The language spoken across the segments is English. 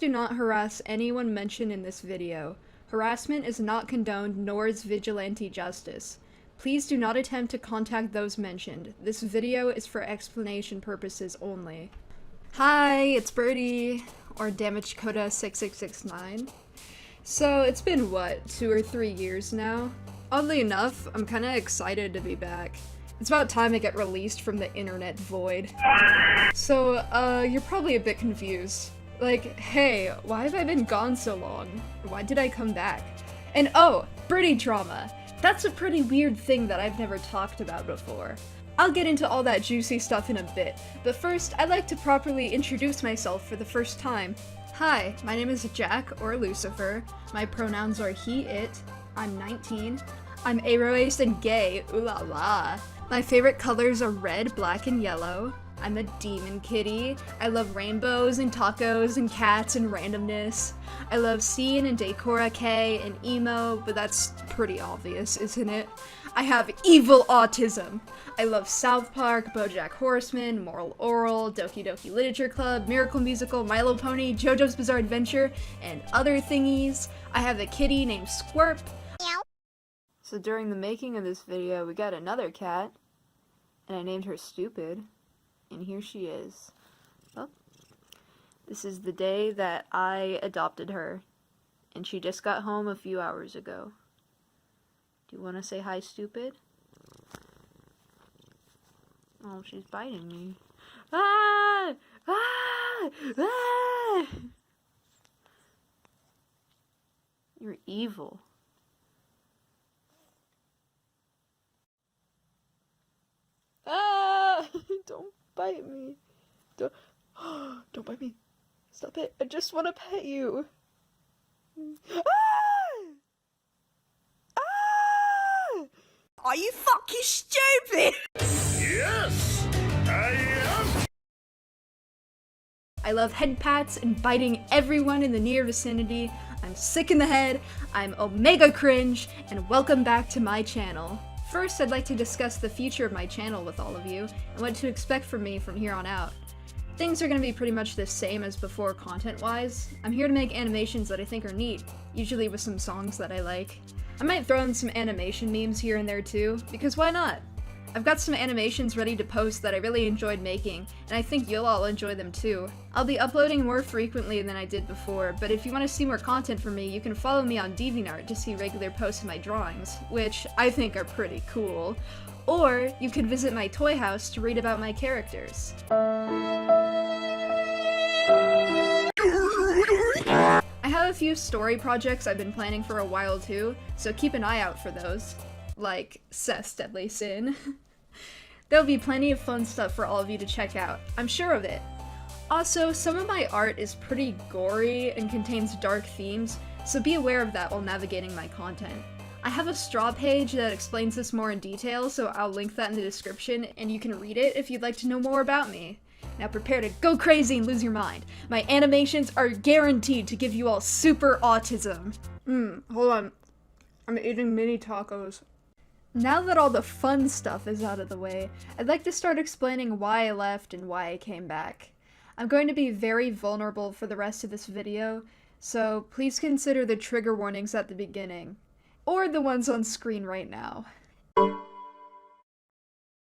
do not harass anyone mentioned in this video. Harassment is not condoned, nor is vigilante justice. Please do not attempt to contact those mentioned. This video is for explanation purposes only. Hi, it's Birdie, or Damage Coda 6669. So, it's been, what, 2 or 3 years now? Oddly enough, I'm kinda excited to be back. It's about time I get released from the internet void. So, you're probably a bit confused. Like, hey, why have I been gone so long? Why did I come back? And oh, Birdie trauma! That's a pretty weird thing that I've never talked about before. I'll get into all that juicy stuff in a bit, but first, I'd like to properly introduce myself for the first time. Hi, my name is Jack, or Lucifer. My pronouns are he, it. I'm 19. I'm aroaced and gay, ooh la la. My favorite colors are red, black, and yellow. I'm a demon kitty. I love rainbows and tacos and cats and randomness. I love scene and decoraque and emo, but that's pretty obvious, isn't it? I have evil autism. I love South Park, BoJack Horseman, Moral Oral, Doki Doki Literature Club, Miracle Musical, My Little Pony, JoJo's Bizarre Adventure, and other thingies. I have a kitty named Squirp. So during the making of this video, we got another cat, and I named her Stupid. And here she is. Oh. This is the day that I adopted her, and she just got home a few hours ago. Do you want to say hi, Stupid? Oh, she's biting me. Ah! Ah! Ah! You're evil. Ah! Don't bite me. Don't bite me. Stop it. I just want to pet you. Ah! Ah! Are you fucking stupid? Yes, I am. I love head pats and biting everyone in the near vicinity. I'm sick in the head. I'm omega cringe, and welcome back to my channel. First, I'd like to discuss the future of my channel with all of you, and what to expect from me from here on out. Things are going to be pretty much the same as before content-wise. I'm here to make animations that I think are neat, usually with some songs that I like. I might throw in some animation memes here and there too, because why not? I've got some animations ready to post that I really enjoyed making, and I think you'll all enjoy them too. I'll be uploading more frequently than I did before, but if you want to see more content from me, you can follow me on DeviantArt to see regular posts of my drawings, which I think are pretty cool. Or you could visit my toy house to read about my characters. I have a few story projects I've been planning for a while too, so keep an eye out for those. Like Seth's Deadly Sin. There'll be plenty of fun stuff for all of you to check out, I'm sure of it. Also, some of my art is pretty gory and contains dark themes, so be aware of that while navigating my content. I have a straw page that explains this more in detail, so I'll link that in the description, and you can read it if you'd like to know more about me. Now prepare to go crazy and lose your mind. My animations are guaranteed to give you all super autism. Hold on. I'm eating mini tacos. Now that all the fun stuff is out of the way, I'd like to start explaining why I left and why I came back. I'm going to be very vulnerable for the rest of this video, so please consider the trigger warnings at the beginning, or the ones on screen right now.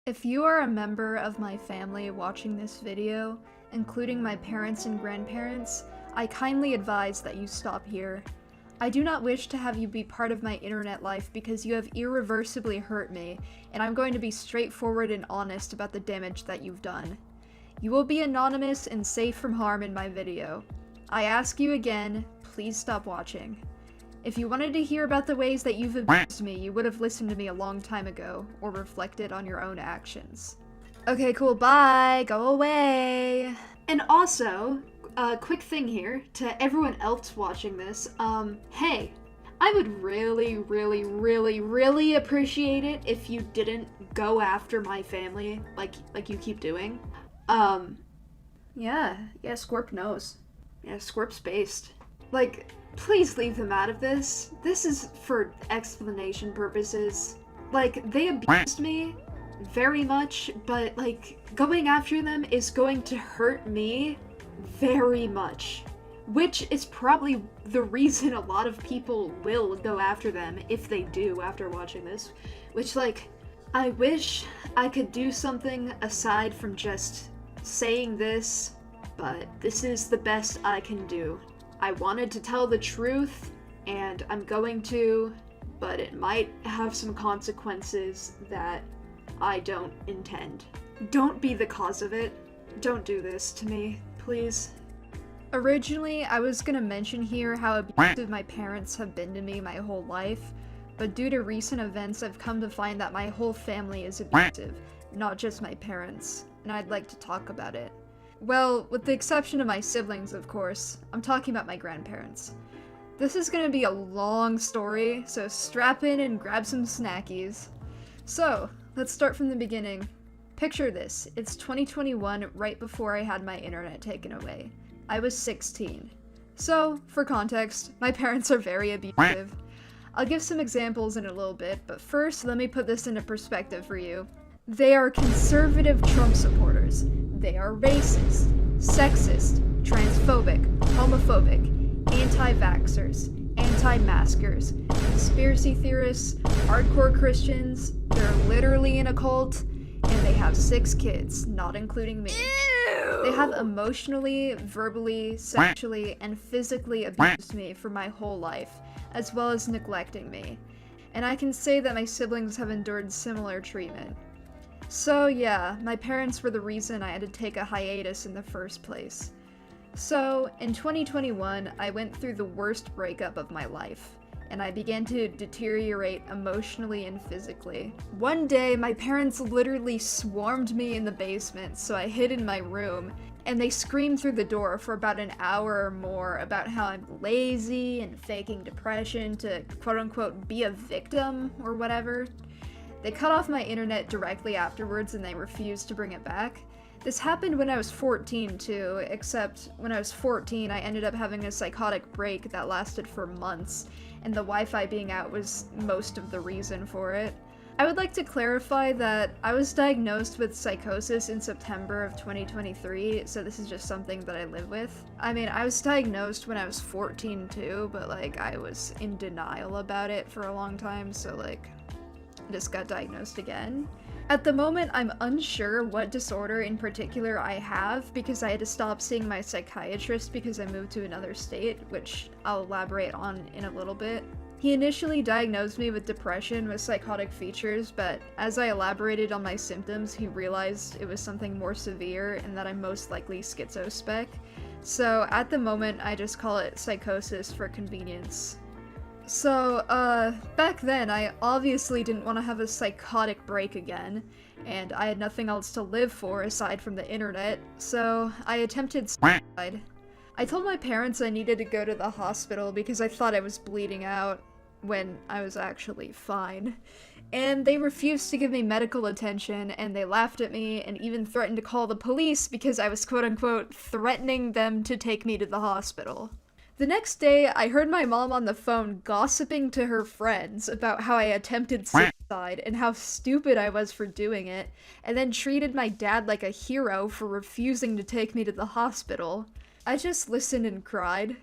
If you are a member of my family watching this video, including my parents and grandparents, I kindly advise that you stop here. I do not wish to have you be part of my internet life because you have irreversibly hurt me, and I'm going to be straightforward and honest about the damage that you've done. You will be anonymous and safe from harm in my video. I ask you again, please stop watching. If you wanted to hear about the ways that you've abused me, you would have listened to me a long time ago, or reflected on your own actions. Okay, cool, bye! Go away! And also, quick thing here, to everyone else watching this, hey, I would really, really, really, really appreciate it if you didn't go after my family, like you keep doing. Yeah, Squirp knows. Yeah, Squirp's based. Like, please leave them out of this. This is for explanation purposes. Like, they abused me very much, but, like, going after them is going to hurt me very much. which is probably the reason a lot of people will go after them if they do after watching this. Which, like, I wish I could do something aside from just saying this, but this is the best I can do. I wanted to tell the truth, and I'm going to, but it might have some consequences that I don't intend. Don't be the cause of it. Don't do this to me, please. Originally, I was gonna mention here how abusive my parents have been to me my whole life, but due to recent events, I've come to find that my whole family is abusive, not just my parents, and I'd like to talk about it. Well, with the exception of my siblings, of course. I'm talking about my grandparents. This is gonna be a long story, so strap in and grab some snackies. So, let's start from the beginning. Picture this, it's 2021, right before I had my internet taken away. I was 16. So, for context, my parents are very abusive. I'll give some examples in a little bit, but first, let me put this into perspective for you. They are conservative Trump supporters. They are racist, sexist, transphobic, homophobic, anti-vaxxers, anti-maskers, conspiracy theorists, hardcore Christians, they're literally in a cult, and they have 6 kids, not including me. Ew. They have emotionally, verbally, sexually, and physically abused me for my whole life, as well as neglecting me. And I can say that my siblings have endured similar treatment. So yeah, my parents were the reason I had to take a hiatus in the first place. So, in 2021, I went through the worst breakup of my life, and I began to deteriorate emotionally and physically. One day, my parents literally swarmed me in the basement, so I hid in my room, and they screamed through the door for about an hour or more about how I'm lazy and faking depression to quote-unquote be a victim or whatever. They cut off my internet directly afterwards and they refused to bring it back. This happened when I was 14 too, except when I was 14 I ended up having a psychotic break that lasted for months, and the Wi-Fi being out was most of the reason for it. I would like to clarify that I was diagnosed with psychosis in September of 2023, so this is just something that I live with. I mean, I was diagnosed when I was 14 too, but like I was in denial about it for a long time, so like I just got diagnosed again. At the moment, I'm unsure what disorder in particular I have because I had to stop seeing my psychiatrist because I moved to another state, which I'll elaborate on in a little bit. He initially diagnosed me with depression with psychotic features, but as I elaborated on my symptoms, he realized it was something more severe and that I'm most likely schizospec. So at the moment, I just call it psychosis for convenience. So, back then, I obviously didn't want to have a psychotic break again, and I had nothing else to live for aside from the internet, so I attempted suicide. I told my parents I needed to go to the hospital because I thought I was bleeding out, when I was actually fine. And they refused to give me medical attention, and they laughed at me, and even threatened to call the police because I was quote-unquote threatening them to take me to the hospital. The next day, I heard my mom on the phone gossiping to her friends about how I attempted suicide and how stupid I was for doing it, and then treated my dad like a hero for refusing to take me to the hospital. I just listened and cried.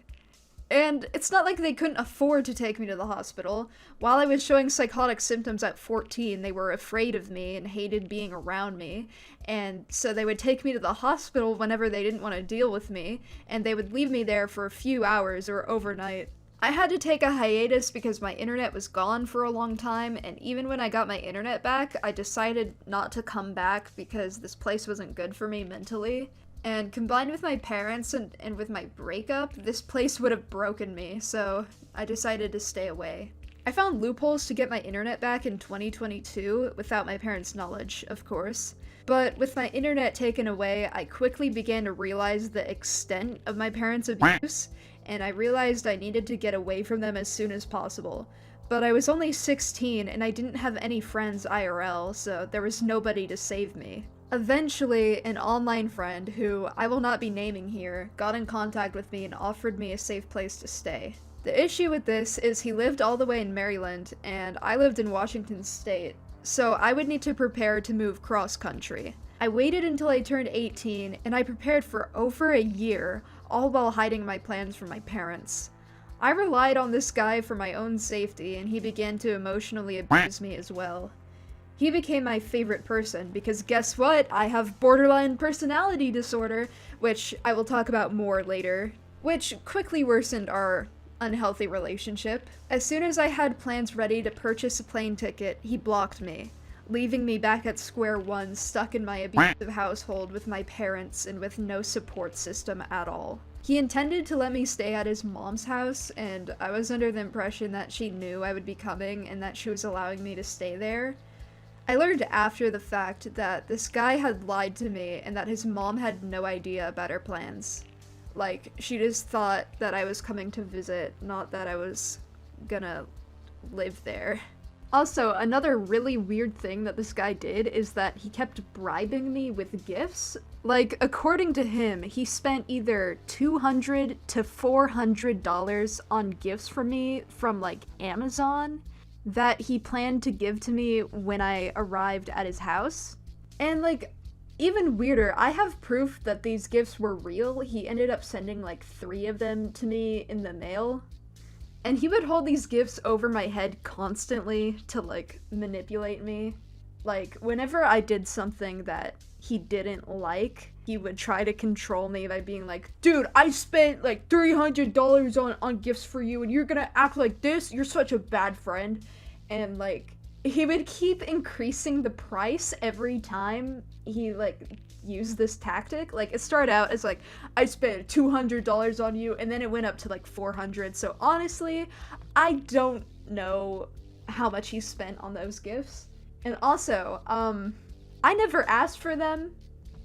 And it's not like they couldn't afford to take me to the hospital. While I was showing psychotic symptoms at 14, they were afraid of me and hated being around me, and so they would take me to the hospital whenever they didn't want to deal with me, and they would leave me there for a few hours or overnight. I had to take a hiatus because my internet was gone for a long time, and even when I got my internet back, I decided not to come back because this place wasn't good for me mentally. And combined with my parents and with my breakup, this place would have broken me, so I decided to stay away. I found loopholes to get my internet back in 2022, without my parents' knowledge, of course. But with my internet taken away, I quickly began to realize the extent of my parents' abuse, and I realized I needed to get away from them as soon as possible. But I was only 16, and I didn't have any friends IRL, so there was nobody to save me. Eventually, an online friend, who I will not be naming here, got in contact with me and offered me a safe place to stay. The issue with this is he lived all the way in Maryland, and I lived in Washington State, so I would need to prepare to move cross-country. I waited until I turned 18, and I prepared for over a year, all while hiding my plans from my parents. I relied on this guy for my own safety, and he began to emotionally abuse me as well. He became my favorite person because guess what? I have borderline personality disorder, which I will talk about more later, which quickly worsened our unhealthy relationship. As soon as I had plans ready to purchase a plane ticket, he blocked me, leaving me back at square one, stuck in my abusive household with my parents and with no support system at all. He intended to let me stay at his mom's house, and I was under the impression that she knew I would be coming and that she was allowing me to stay there. I learned after the fact that this guy had lied to me and that his mom had no idea about our plans. Like, she just thought that I was coming to visit, not that I was gonna live there. Also, another really weird thing that this guy did is that he kept bribing me with gifts. Like, according to him, he spent either $200 to $400 on gifts for me from, like, Amazon that he planned to give to me when I arrived at his house. And, like, even weirder, I have proof that these gifts were real. He ended up sending, like, 3 of them to me in the mail. And he would hold these gifts over my head constantly to, like, manipulate me. Like, whenever I did something that he didn't like, he would try to control me by being like, dude, I spent, like, $300 on gifts for you, and you're gonna act like this? You're such a bad friend. And, like, he would keep increasing the price every time he, like, used this tactic. Like, it started out as, like, I spent $200 on you, and then it went up to, like, $400. So, honestly, I don't know how much he spent on those gifts. And also, I never asked for them.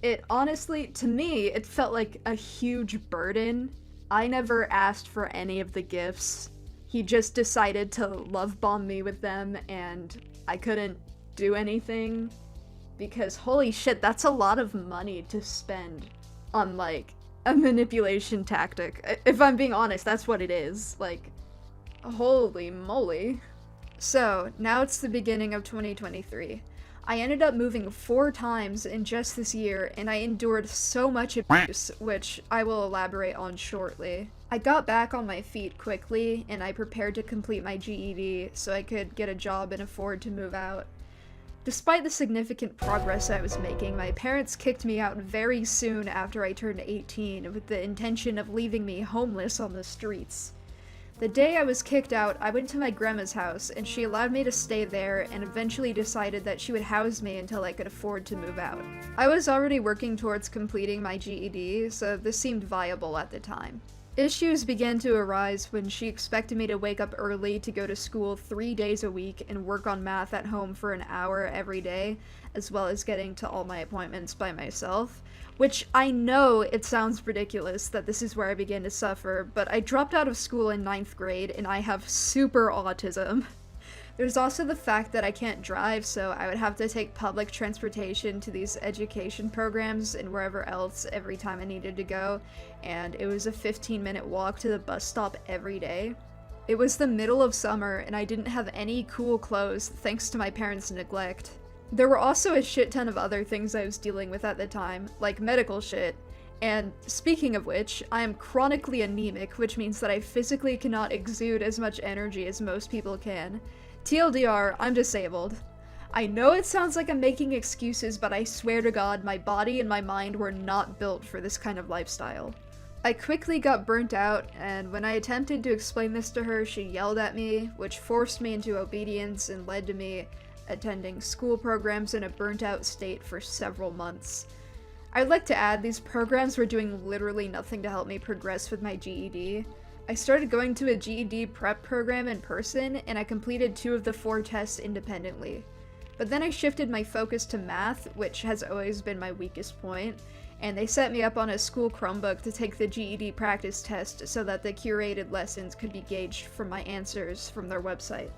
It honestly, to me, it felt like a huge burden. I never asked for any of the gifts. He just decided to love bomb me with them, and I couldn't do anything. Because holy shit, that's a lot of money to spend on, like, a manipulation tactic. If I'm being honest, that's what it is. Like, holy moly. So, now it's the beginning of 2023. I ended up moving 4 times in just this year, and I endured so much abuse, which I will elaborate on shortly. I got back on my feet quickly, and I prepared to complete my GED so I could get a job and afford to move out. Despite the significant progress I was making, my parents kicked me out very soon after I turned 18 with the intention of leaving me homeless on the streets. The day I was kicked out, I went to my grandma's house, and she allowed me to stay there and eventually decided that she would house me until I could afford to move out. I was already working towards completing my GED, so this seemed viable at the time. Issues began to arise when she expected me to wake up early to go to school 3 days a week and work on math at home for an hour every day, as well as getting to all my appointments by myself. Which I know it sounds ridiculous that this is where I began to suffer, but I dropped out of school in 9th grade and I have super autism. There's also the fact that I can't drive, so I would have to take public transportation to these education programs and wherever else every time I needed to go, and it was a 15-minute walk to the bus stop every day. It was the middle of summer and I didn't have any cool clothes thanks to my parents' neglect. There were also a shit ton of other things I was dealing with at the time, like medical shit. And speaking of which, I am chronically anemic, which means that I physically cannot exude as much energy as most people can. TLDR, I'm disabled. I know it sounds like I'm making excuses, but I swear to God, my body and my mind were not built for this kind of lifestyle. I quickly got burnt out, and when I attempted to explain this to her, she yelled at me, which forced me into obedience and led to me attending school programs in a burnt-out state for several months. I'd like to add, these programs were doing literally nothing to help me progress with my GED. I started going to a GED prep program in person, and I completed 2 of the 4 tests independently. But then I shifted my focus to math, which has always been my weakest point, and they set me up on a school Chromebook to take the GED practice test so that the curated lessons could be gauged from my answers from their website.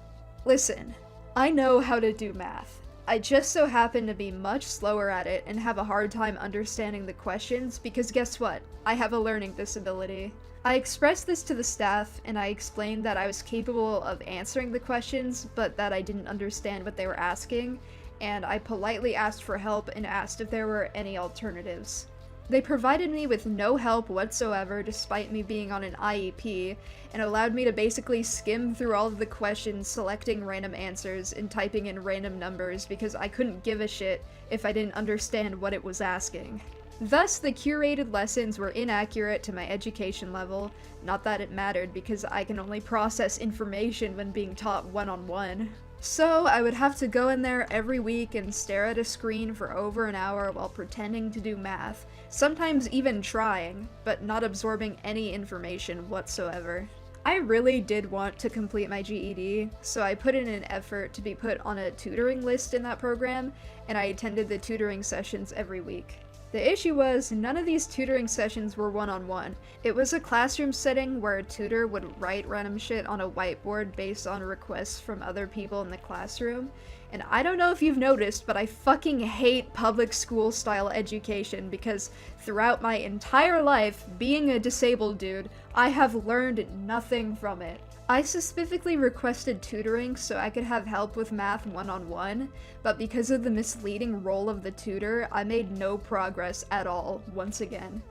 Listen, I know how to do math. I just so happen to be much slower at it and have a hard time understanding the questions because guess what? I have a learning disability. I expressed this to the staff and I explained that I was capable of answering the questions but that I didn't understand what they were asking, and I politely asked for help and asked if there were any alternatives. They provided me with no help whatsoever despite me being on an IEP, and allowed me to basically skim through all of the questions, selecting random answers, and typing in random numbers because I couldn't give a shit if I didn't understand what it was asking. Thus, the curated lessons were inaccurate to my education level, not that it mattered because I can only process information when being taught one-on-one. So, I would have to go in there every week and stare at a screen for over an hour while pretending to do math, sometimes even trying, but not absorbing any information whatsoever. I really did want to complete my GED, so I put in an effort to be put on a tutoring list in that program, and I attended the tutoring sessions every week. The issue was, none of these tutoring sessions were one-on-one. It was a classroom setting where a tutor would write random shit on a whiteboard based on requests from other people in the classroom. And I don't know if you've noticed, but I fucking hate public school style education because throughout my entire life, being a disabled dude, I have learned nothing from it. I specifically requested tutoring so I could have help with math one-on-one, but because of the misleading role of the tutor, I made no progress at all, once again.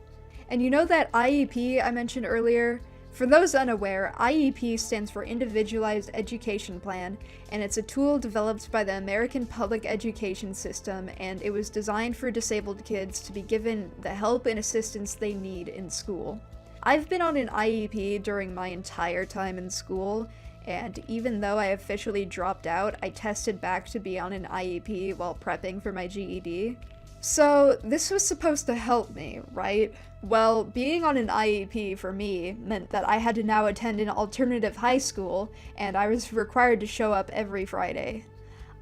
And you know that IEP I mentioned earlier? For those unaware, IEP stands for Individualized Education Plan, and it's a tool developed by the American public education system, and it was designed for disabled kids to be given the help and assistance they need in school. I've been on an IEP during my entire time in school, and even though I officially dropped out, I tested back to be on an IEP while prepping for my GED. So, this was supposed to help me, right? Well, being on an IEP for me meant that I had to now attend an alternative high school, and I was required to show up every Friday.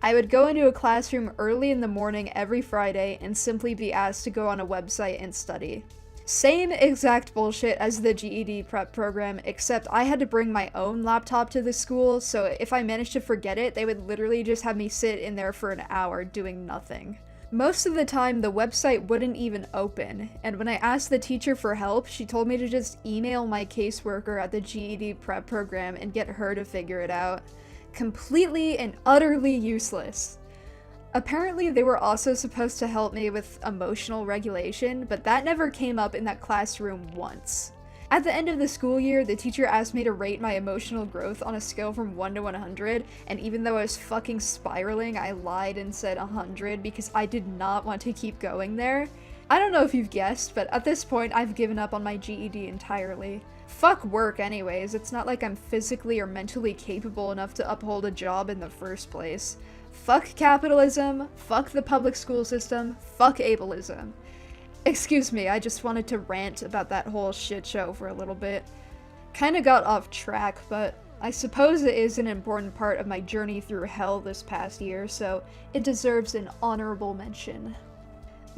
I would go into a classroom early in the morning every Friday and simply be asked to go on a website and study. Same exact bullshit as the GED prep program, except I had to bring my own laptop to the school, so if I managed to forget it, they would literally just have me sit in there for an hour doing nothing. Most of the time, the website wouldn't even open, and when I asked the teacher for help, she told me to just email my caseworker at the GED prep program and get her to figure it out. Completely and utterly useless. Apparently, they were also supposed to help me with emotional regulation, but that never came up in that classroom once. At the end of the school year, the teacher asked me to rate my emotional growth on a scale from 1 to 100, and even though I was fucking spiraling, I lied and said 100 because I did not want to keep going there. I don't know if you've guessed, but at this point, I've given up on my GED entirely. Fuck work anyways, it's not like I'm physically or mentally capable enough to uphold a job in the first place. Fuck capitalism, fuck the public school system, fuck ableism. Excuse me, I just wanted to rant about that whole shit show for a little bit. Kinda got off track, but I suppose it is an important part of my journey through hell this past year, so it deserves an honorable mention.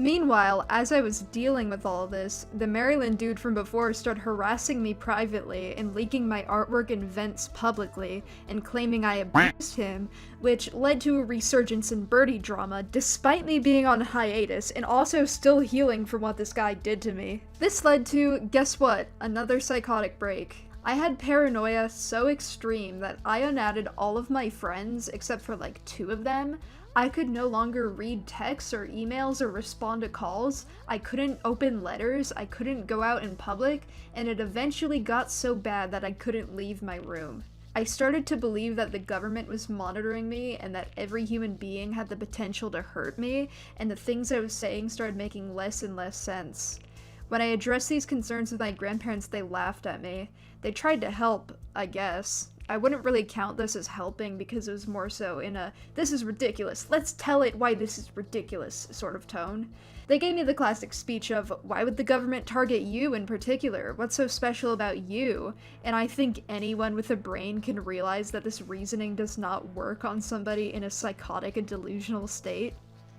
Meanwhile, as I was dealing with all this, the Maryland dude from before started harassing me privately and leaking my artwork and vents publicly and claiming I abused him, which led to a resurgence in Birdie drama despite me being on hiatus and also still healing from what this guy did to me. This led to, guess what, another psychotic break. I had paranoia so extreme that I unadded all of my friends except for like 2 of them. I could no longer read texts or emails or respond to calls, I couldn't open letters, I couldn't go out in public, and it eventually got so bad that I couldn't leave my room. I started to believe that the government was monitoring me and that every human being had the potential to hurt me, and the things I was saying started making less and less sense. When I addressed these concerns with my grandparents, they laughed at me. They tried to help, I guess. I wouldn't really count this as helping because it was more so in a, this is ridiculous, let's tell it why this is ridiculous sort of tone. They gave me the classic speech of, why would the government target you in particular? What's so special about you? And I think anyone with a brain can realize that this reasoning does not work on somebody in a psychotic and delusional state.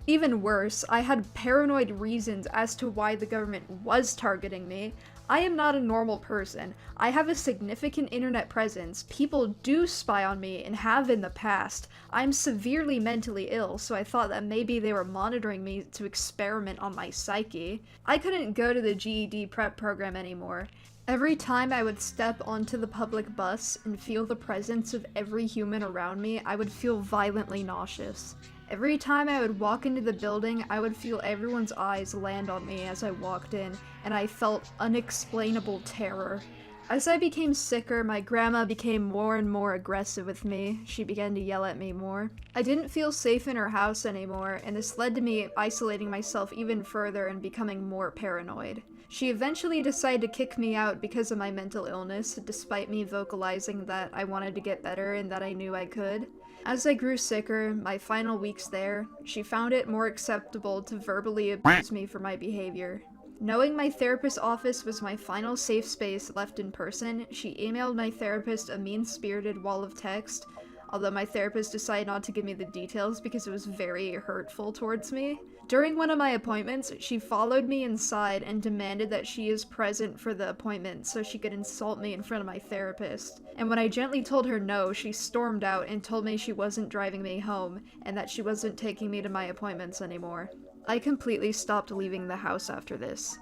Even worse, I had paranoid reasons as to why the government was targeting me. I am not a normal person. I have a significant internet presence. People do spy on me and have in the past. I'm severely mentally ill, so I thought that maybe they were monitoring me to experiment on my psyche. I couldn't go to the GED prep program anymore. Every time I would step onto the public bus and feel the presence of every human around me, I would feel violently nauseous. Every time I would walk into the building, I would feel everyone's eyes land on me as I walked in, and I felt unexplainable terror. As I became sicker, my grandma became more and more aggressive with me. She began to yell at me more. I didn't feel safe in her house anymore, and this led to me isolating myself even further and becoming more paranoid. She eventually decided to kick me out because of my mental illness, despite me vocalizing that I wanted to get better and that I knew I could. As I grew sicker, my final weeks there, she found it more acceptable to verbally abuse me for my behavior. Knowing my therapist's office was my final safe space left in person, she emailed my therapist a mean-spirited wall of text, although my therapist decided not to give me the details because it was very hurtful towards me. During one of my appointments, she followed me inside and demanded that she is present for the appointment so she could insult me in front of my therapist. And when I gently told her no, she stormed out and told me she wasn't driving me home and that she wasn't taking me to my appointments anymore. I completely stopped leaving the house after this.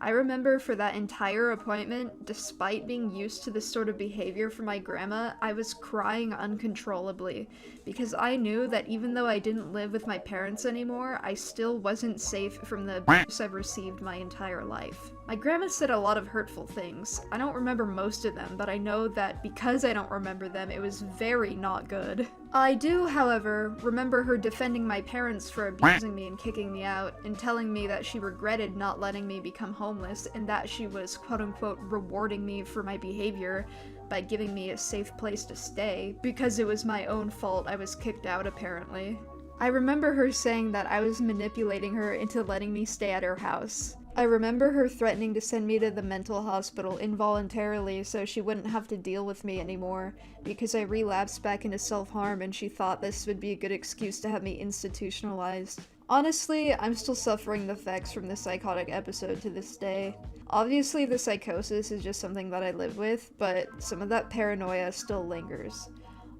I remember for that entire appointment, despite being used to this sort of behavior from my grandma, I was crying uncontrollably, because I knew that even though I didn't live with my parents anymore, I still wasn't safe from the abuse I've received my entire life. My grandma said a lot of hurtful things. I don't remember most of them, but I know that because I don't remember them, it was very not good. I do, however, remember her defending my parents for abusing me and kicking me out, and telling me that she regretted not letting me become homeless, and that she was quote-unquote rewarding me for my behavior by giving me a safe place to stay, because it was my own fault I was kicked out apparently. I remember her saying that I was manipulating her into letting me stay at her house. I remember her threatening to send me to the mental hospital involuntarily so she wouldn't have to deal with me anymore, because I relapsed back into self-harm and she thought this would be a good excuse to have me institutionalized. Honestly, I'm still suffering the effects from this psychotic episode to this day. Obviously, the psychosis is just something that I live with, but some of that paranoia still lingers.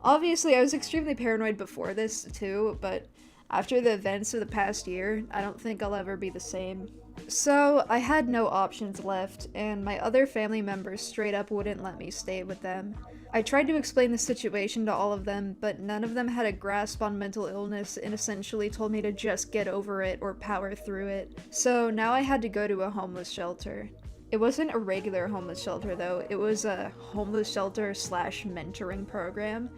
Obviously, I was extremely paranoid before this too, but after the events of the past year, I don't think I'll ever be the same. So, I had no options left, and my other family members straight up wouldn't let me stay with them. I tried to explain the situation to all of them, but none of them had a grasp on mental illness and essentially told me to just get over it or power through it. So now I had to go to a homeless shelter. It wasn't a regular homeless shelter though, it was a homeless shelter / mentoring program,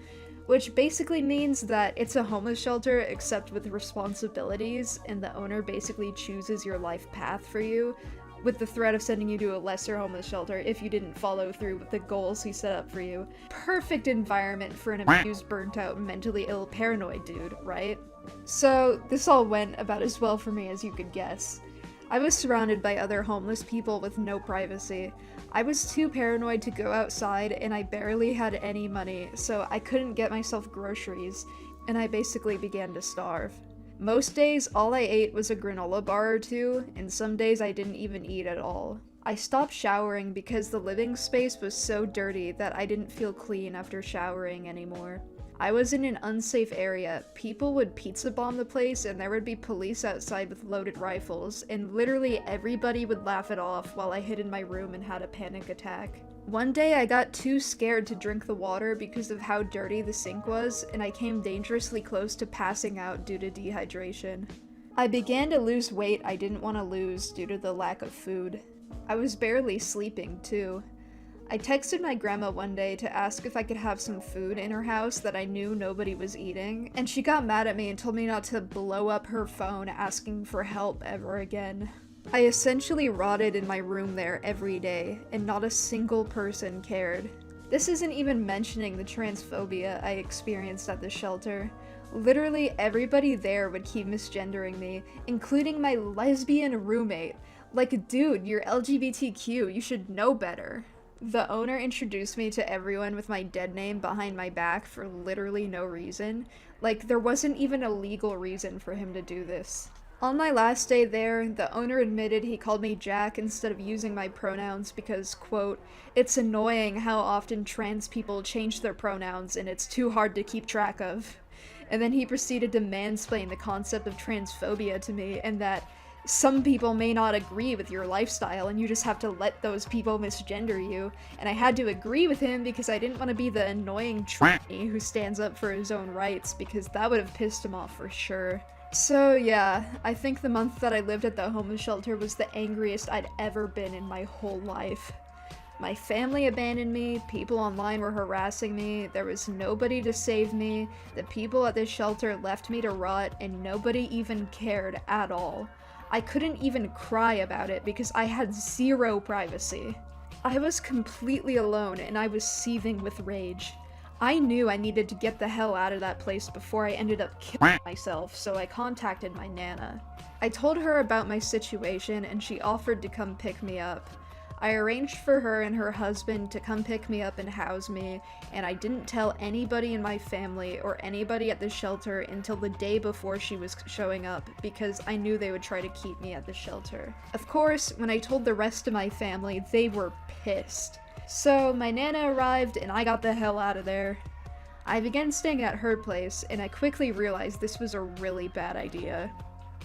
which basically means that it's a homeless shelter except with responsibilities, and the owner basically chooses your life path for you, with the threat of sending you to a lesser homeless shelter if you didn't follow through with the goals he set up for you. Perfect environment for an abused, burnt out, mentally ill, paranoid dude, right? So, this all went about as well for me as you could guess. I was surrounded by other homeless people with no privacy. I was too paranoid to go outside, and I barely had any money, so I couldn't get myself groceries, and I basically began to starve. Most days, all I ate was a granola bar or two, and some days I didn't even eat at all. I stopped showering because the living space was so dirty that I didn't feel clean after showering anymore. I was in an unsafe area. People would pizza bomb the place, and there would be police outside with loaded rifles, and literally everybody would laugh it off while I hid in my room and had a panic attack. One day I got too scared to drink the water because of how dirty the sink was, and I came dangerously close to passing out due to dehydration. I began to lose weight I didn't want to lose due to the lack of food. I was barely sleeping, too. I texted my grandma one day to ask if I could have some food in her house that I knew nobody was eating, and she got mad at me and told me not to blow up her phone asking for help ever again. I essentially rotted in my room there every day, and not a single person cared. This isn't even mentioning the transphobia I experienced at the shelter. Literally everybody there would keep misgendering me, including my lesbian roommate. Like, dude, you're LGBTQ, you should know better. The owner introduced me to everyone with my dead name behind my back for literally no reason. Like, there wasn't even a legal reason for him to do this. On my last day there, the owner admitted he called me Jack instead of using my pronouns because, quote, "It's annoying how often trans people change their pronouns and it's too hard to keep track of." And then he proceeded to mansplain the concept of transphobia to me, and that some people may not agree with your lifestyle and you just have to let those people misgender you. And I had to agree with him because I didn't want to be the annoying tranny who stands up for his own rights, because that would have pissed him off for sure. So yeah, I think the month that I lived at the homeless shelter was the angriest I'd ever been in my whole life. My family abandoned me, people online were harassing me, there was nobody to save me, the people at this shelter left me to rot, and nobody even cared at all. I couldn't even cry about it because I had zero privacy. I was completely alone and I was seething with rage. I knew I needed to get the hell out of that place before I ended up killing myself, so I contacted my nana. I told her about my situation and she offered to come pick me up. I arranged for her and her husband to come pick me up and house me, and I didn't tell anybody in my family or anybody at the shelter until the day before she was showing up, because I knew they would try to keep me at the shelter. Of course, when I told the rest of my family, they were pissed. So my nana arrived and I got the hell out of there. I began staying at her place, and I quickly realized this was a really bad idea.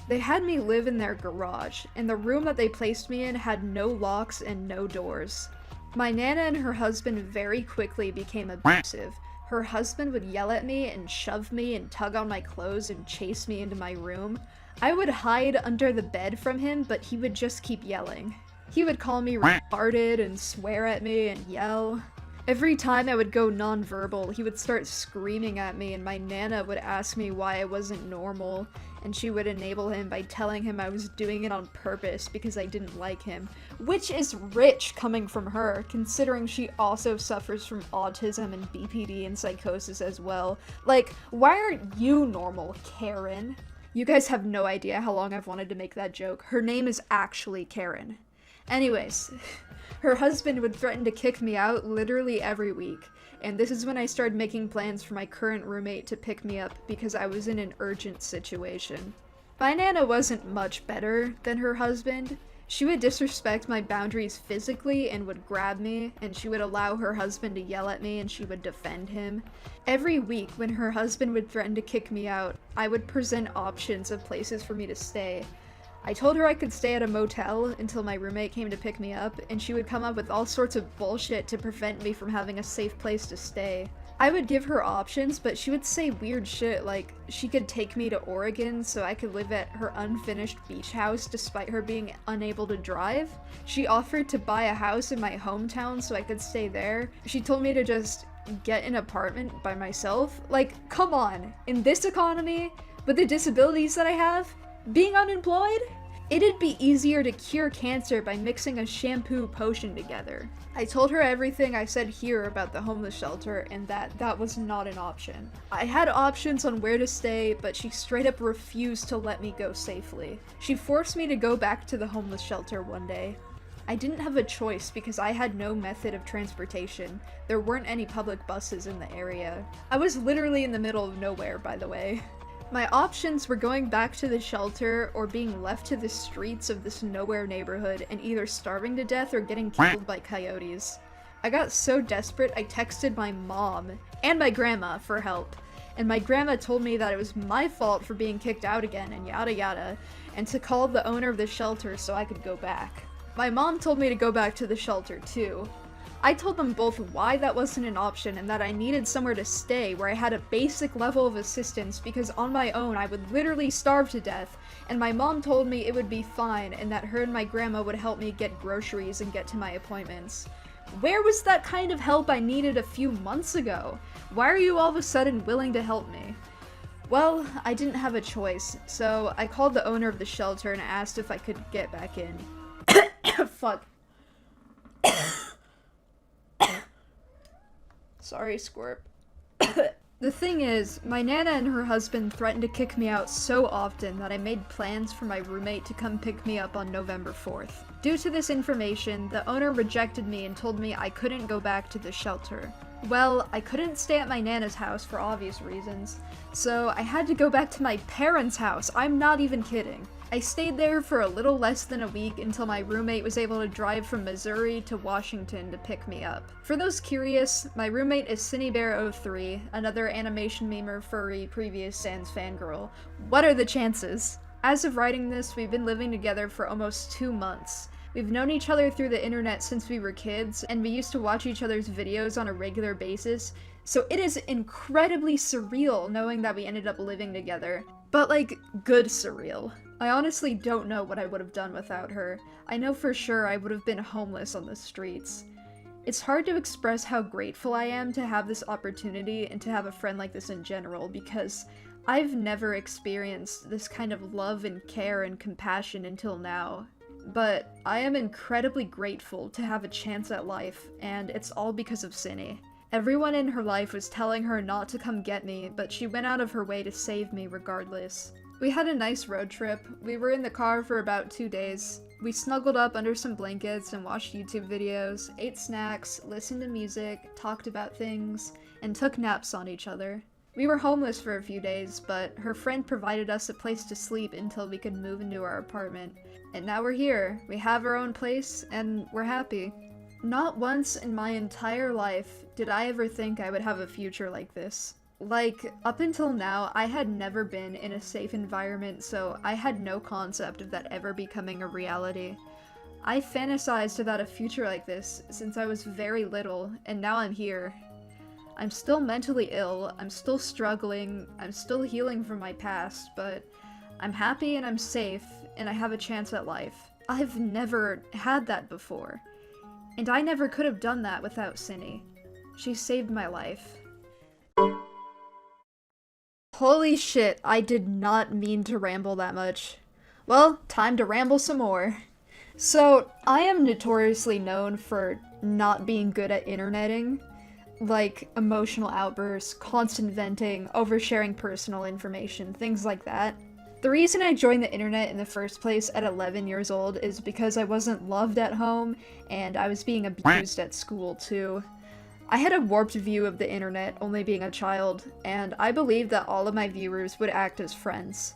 They had me live in their garage, and the room that they placed me in had no locks and no doors. My nana and her husband very quickly became abusive. Her husband would yell at me and shove me and tug on my clothes and chase me into my room. I would hide under the bed from him, but he would just keep yelling. He would call me retarded and swear at me and yell. Every time I would go non-verbal, he would start screaming at me, and my nana would ask me why I wasn't normal, and she would enable him by telling him I was doing it on purpose because I didn't like him. Which is rich coming from her, considering she also suffers from autism and BPD and psychosis as well. Like, why aren't you normal, Karen? You guys have no idea how long I've wanted to make that joke. Her name is actually Karen. Anyways, her husband would threaten to kick me out literally every week, and this is when I started making plans for my current roommate to pick me up because I was in an urgent situation. My nana wasn't much better than her husband. She would disrespect my boundaries physically and would grab me, and she would allow her husband to yell at me and she would defend him. Every week when her husband would threaten to kick me out, I would present options of places for me to stay. I told her I could stay at a motel until my roommate came to pick me up, and she would come up with all sorts of bullshit to prevent me from having a safe place to stay. I would give her options, but she would say weird shit like she could take me to Oregon so I could live at her unfinished beach house despite her being unable to drive. She offered to buy a house in my hometown so I could stay there. She told me to just get an apartment by myself. Like, come on, in this economy, with the disabilities that I have, being unemployed? It'd be easier to cure cancer by mixing a shampoo potion together. I told her everything I said here about the homeless shelter and that was not an option. I had options on where to stay, but she straight up refused to let me go safely. She forced me to go back to the homeless shelter one day. I didn't have a choice because I had no method of transportation. There weren't any public buses in the area. I was literally in the middle of nowhere, by the way. My options were going back to the shelter or being left to the streets of this nowhere neighborhood and either starving to death or getting killed by coyotes. I got so desperate I texted my mom and my grandma for help, and my grandma told me that it was my fault for being kicked out again and yada yada, and to call the owner of the shelter so I could go back. My mom told me to go back to the shelter too. I told them both why that wasn't an option and that I needed somewhere to stay where I had a basic level of assistance because on my own I would literally starve to death, and my mom told me it would be fine and that her and my grandma would help me get groceries and get to my appointments. Where was that kind of help I needed a few months ago? Why are you all of a sudden willing to help me? Well, I didn't have a choice, so I called the owner of the shelter and asked if I could get back in. Fuck. Sorry, Squirt. The thing is, my nana and her husband threatened to kick me out so often that I made plans for my roommate to come pick me up on November 4th. Due to this information, the owner rejected me and told me I couldn't go back to the shelter. Well, I couldn't stay at my nana's house for obvious reasons, so I had to go back to my parents' house. I'm not even kidding. I stayed there for a little less than a week until my roommate was able to drive from Missouri to Washington to pick me up. For those curious, my roommate is CinnyBear03, another animation memer, furry, previous Sans fangirl. What are the chances? As of writing this, we've been living together for almost 2 months. We've known each other through the internet since we were kids, and we used to watch each other's videos on a regular basis, so it is incredibly surreal knowing that we ended up living together. But like, good surreal. I honestly don't know what I would have done without her. I know for sure I would have been homeless on the streets. It's hard to express how grateful I am to have this opportunity and to have a friend like this in general, because I've never experienced this kind of love and care and compassion until now. But I am incredibly grateful to have a chance at life, and it's all because of Cinny. Everyone in her life was telling her not to come get me, but she went out of her way to save me regardless. We had a nice road trip. We were in the car for about 2 days. We snuggled up under some blankets and watched YouTube videos, ate snacks, listened to music, talked about things, and took naps on each other. We were homeless for a few days, but her friend provided us a place to sleep until we could move into our apartment. And now we're here. We have our own place, and we're happy. Not once in my entire life did I ever think I would have a future like this. Like, up until now, I had never been in a safe environment, so I had no concept of that ever becoming a reality. I fantasized about a future like this since I was very little, and now I'm here. I'm still mentally ill, I'm still struggling, I'm still healing from my past, but I'm happy and I'm safe, and I have a chance at life. I've never had that before. And I never could have done that without Cinny. She saved my life. Holy shit, I did not mean to ramble that much. Well, time to ramble some more. So, I am notoriously known for not being good at interneting. Like, emotional outbursts, constant venting, oversharing personal information, things like that. The reason I joined the internet in the first place at 11 years old is because I wasn't loved at home, and I was being abused at school too. I had a warped view of the internet, only being a child, and I believed that all of my viewers would act as friends.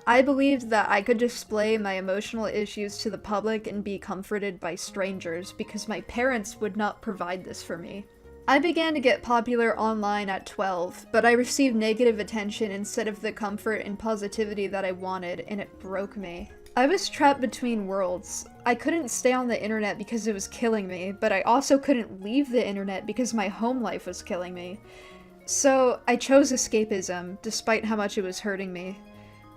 I believed that I could display my emotional issues to the public and be comforted by strangers because my parents would not provide this for me. I began to get popular online at 12, but I received negative attention instead of the comfort and positivity that I wanted, and it broke me. I was trapped between worlds. I couldn't stay on the internet because it was killing me, but I also couldn't leave the internet because my home life was killing me. So I chose escapism, despite how much it was hurting me.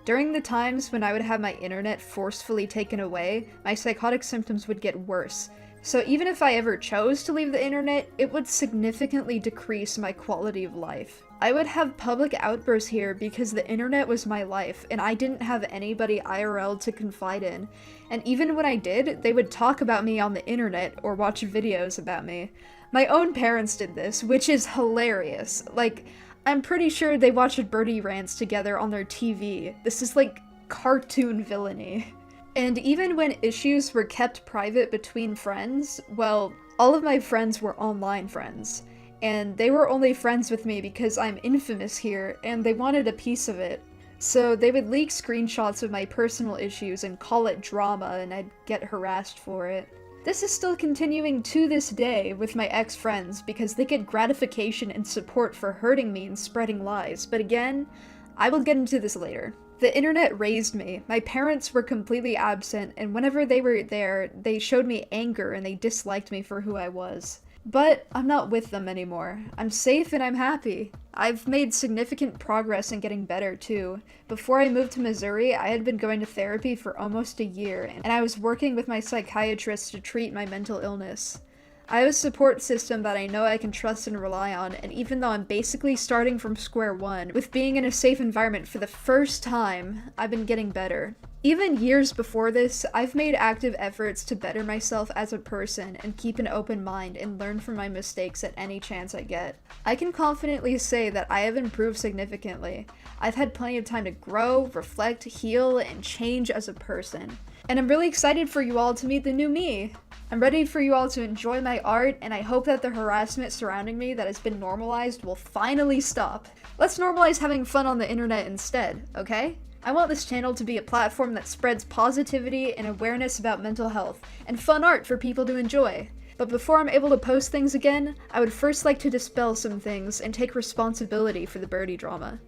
During the times when I would have my internet forcefully taken away, my psychotic symptoms would get worse. So even if I ever chose to leave the internet, it would significantly decrease my quality of life. I would have public outbursts here because the internet was my life, and I didn't have anybody IRL to confide in. And even when I did, they would talk about me on the internet or watch videos about me. My own parents did this, which is hilarious. Like, I'm pretty sure they watched Birdie rants together on their TV. This is like cartoon villainy. And even when issues were kept private between friends, well, all of my friends were online friends. And they were only friends with me because I'm infamous here, and they wanted a piece of it. So they would leak screenshots of my personal issues and call it drama, and I'd get harassed for it. This is still continuing to this day with my ex-friends because they get gratification and support for hurting me and spreading lies, but again, I will get into this later. The internet raised me. My parents were completely absent, and whenever they were there, they showed me anger and they disliked me for who I was. But I'm not with them anymore. I'm safe and I'm happy. I've made significant progress in getting better too. Before I moved to Missouri, I had been going to therapy for almost a year, and I was working with my psychiatrist to treat my mental illness. I have a support system that I know I can trust and rely on, and even though I'm basically starting from square one, with being in a safe environment for the first time, I've been getting better. Even years before this, I've made active efforts to better myself as a person and keep an open mind and learn from my mistakes at any chance I get. I can confidently say that I have improved significantly. I've had plenty of time to grow, reflect, heal, and change as a person. And I'm really excited for you all to meet the new me. I'm ready for you all to enjoy my art, and I hope that the harassment surrounding me that has been normalized will finally stop. Let's normalize having fun on the internet instead, okay? I want this channel to be a platform that spreads positivity and awareness about mental health, and fun art for people to enjoy. But before I'm able to post things again, I would first like to dispel some things and take responsibility for the Birdie drama.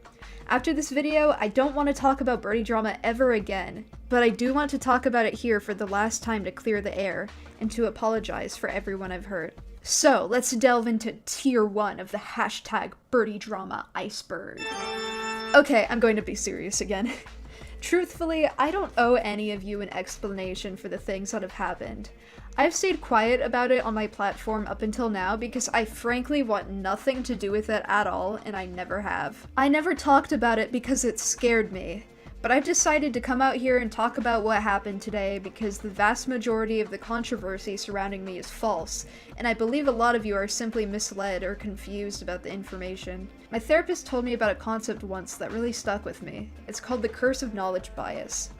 After this video, I don't want to talk about birdie drama ever again, but I do want to talk about it here for the last time to clear the air, and to apologize for everyone I've hurt. So, let's delve into tier 1 of the hashtag birdie drama iceberg. Okay, I'm going to be serious again. Truthfully, I don't owe any of you an explanation for the things that have happened. I've stayed quiet about it on my platform up until now because I frankly want nothing to do with it at all, and I never have. I never talked about it because it scared me, but I've decided to come out here and talk about what happened today because the vast majority of the controversy surrounding me is false, and I believe a lot of you are simply misled or confused about the information. My therapist told me about a concept once that really stuck with me. It's called the curse of knowledge bias.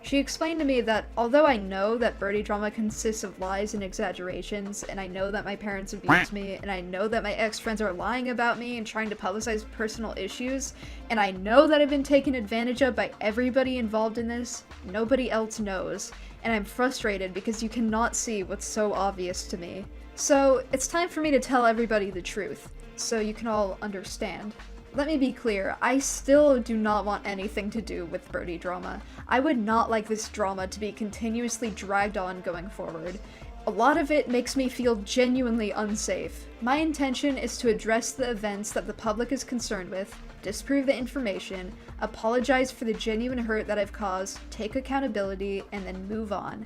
She explained to me that although I know that birdie drama consists of lies and exaggerations, and I know that my parents abused me, and I know that my ex-friends are lying about me and trying to publicize personal issues, and I know that I've been taken advantage of by everybody involved in this, nobody else knows, and I'm frustrated because you cannot see what's so obvious to me. So, it's time for me to tell everybody the truth, so you can all understand. Let me be clear, I still do not want anything to do with birdie drama. I would not like this drama to be continuously dragged on going forward. A lot of it makes me feel genuinely unsafe. My intention is to address the events that the public is concerned with, disprove the information, apologize for the genuine hurt that I've caused, take accountability, and then move on.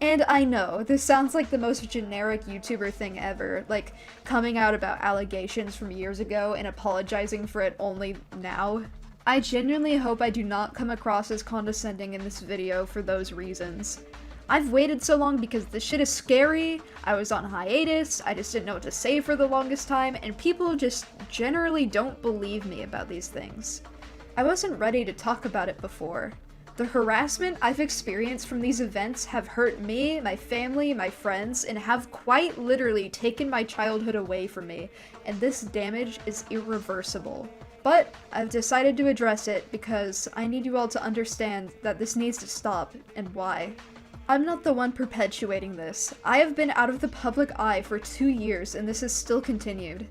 And I know, this sounds like the most generic YouTuber thing ever, like coming out about allegations from years ago and apologizing for it only now. I genuinely hope I do not come across as condescending in this video for those reasons. I've waited so long because this shit is scary, I was on hiatus, I just didn't know what to say for the longest time, and people just generally don't believe me about these things. I wasn't ready to talk about it before. The harassment I've experienced from these events have hurt me, my family, my friends, and have quite literally taken my childhood away from me, and this damage is irreversible. But I've decided to address it because I need you all to understand that this needs to stop, and why. I'm not the one perpetuating this. I have been out of the public eye for 2 years, and this has still continued.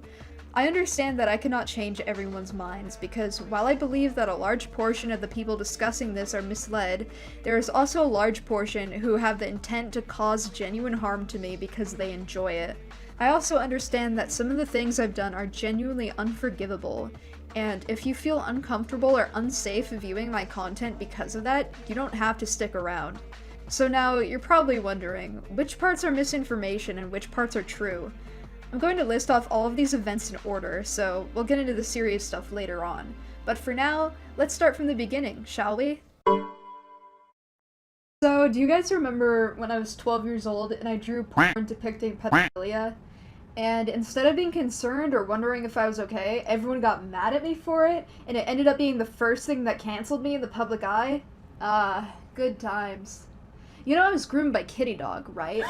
I understand that I cannot change everyone's minds, because while I believe that a large portion of the people discussing this are misled, there is also a large portion who have the intent to cause genuine harm to me because they enjoy it. I also understand that some of the things I've done are genuinely unforgivable, and if you feel uncomfortable or unsafe viewing my content because of that, you don't have to stick around. So now, you're probably wondering, which parts are misinformation and which parts are true? I'm going to list off all of these events in order, so we'll get into the serious stuff later on. But for now, let's start from the beginning, shall we? So, do you guys remember when I was 12 years old and I drew porn depicting pedophilia? And instead of being concerned or wondering if I was okay, everyone got mad at me for it, and it ended up being the first thing that canceled me in the public eye? Good times. You know I was groomed by Kitty Dog, right?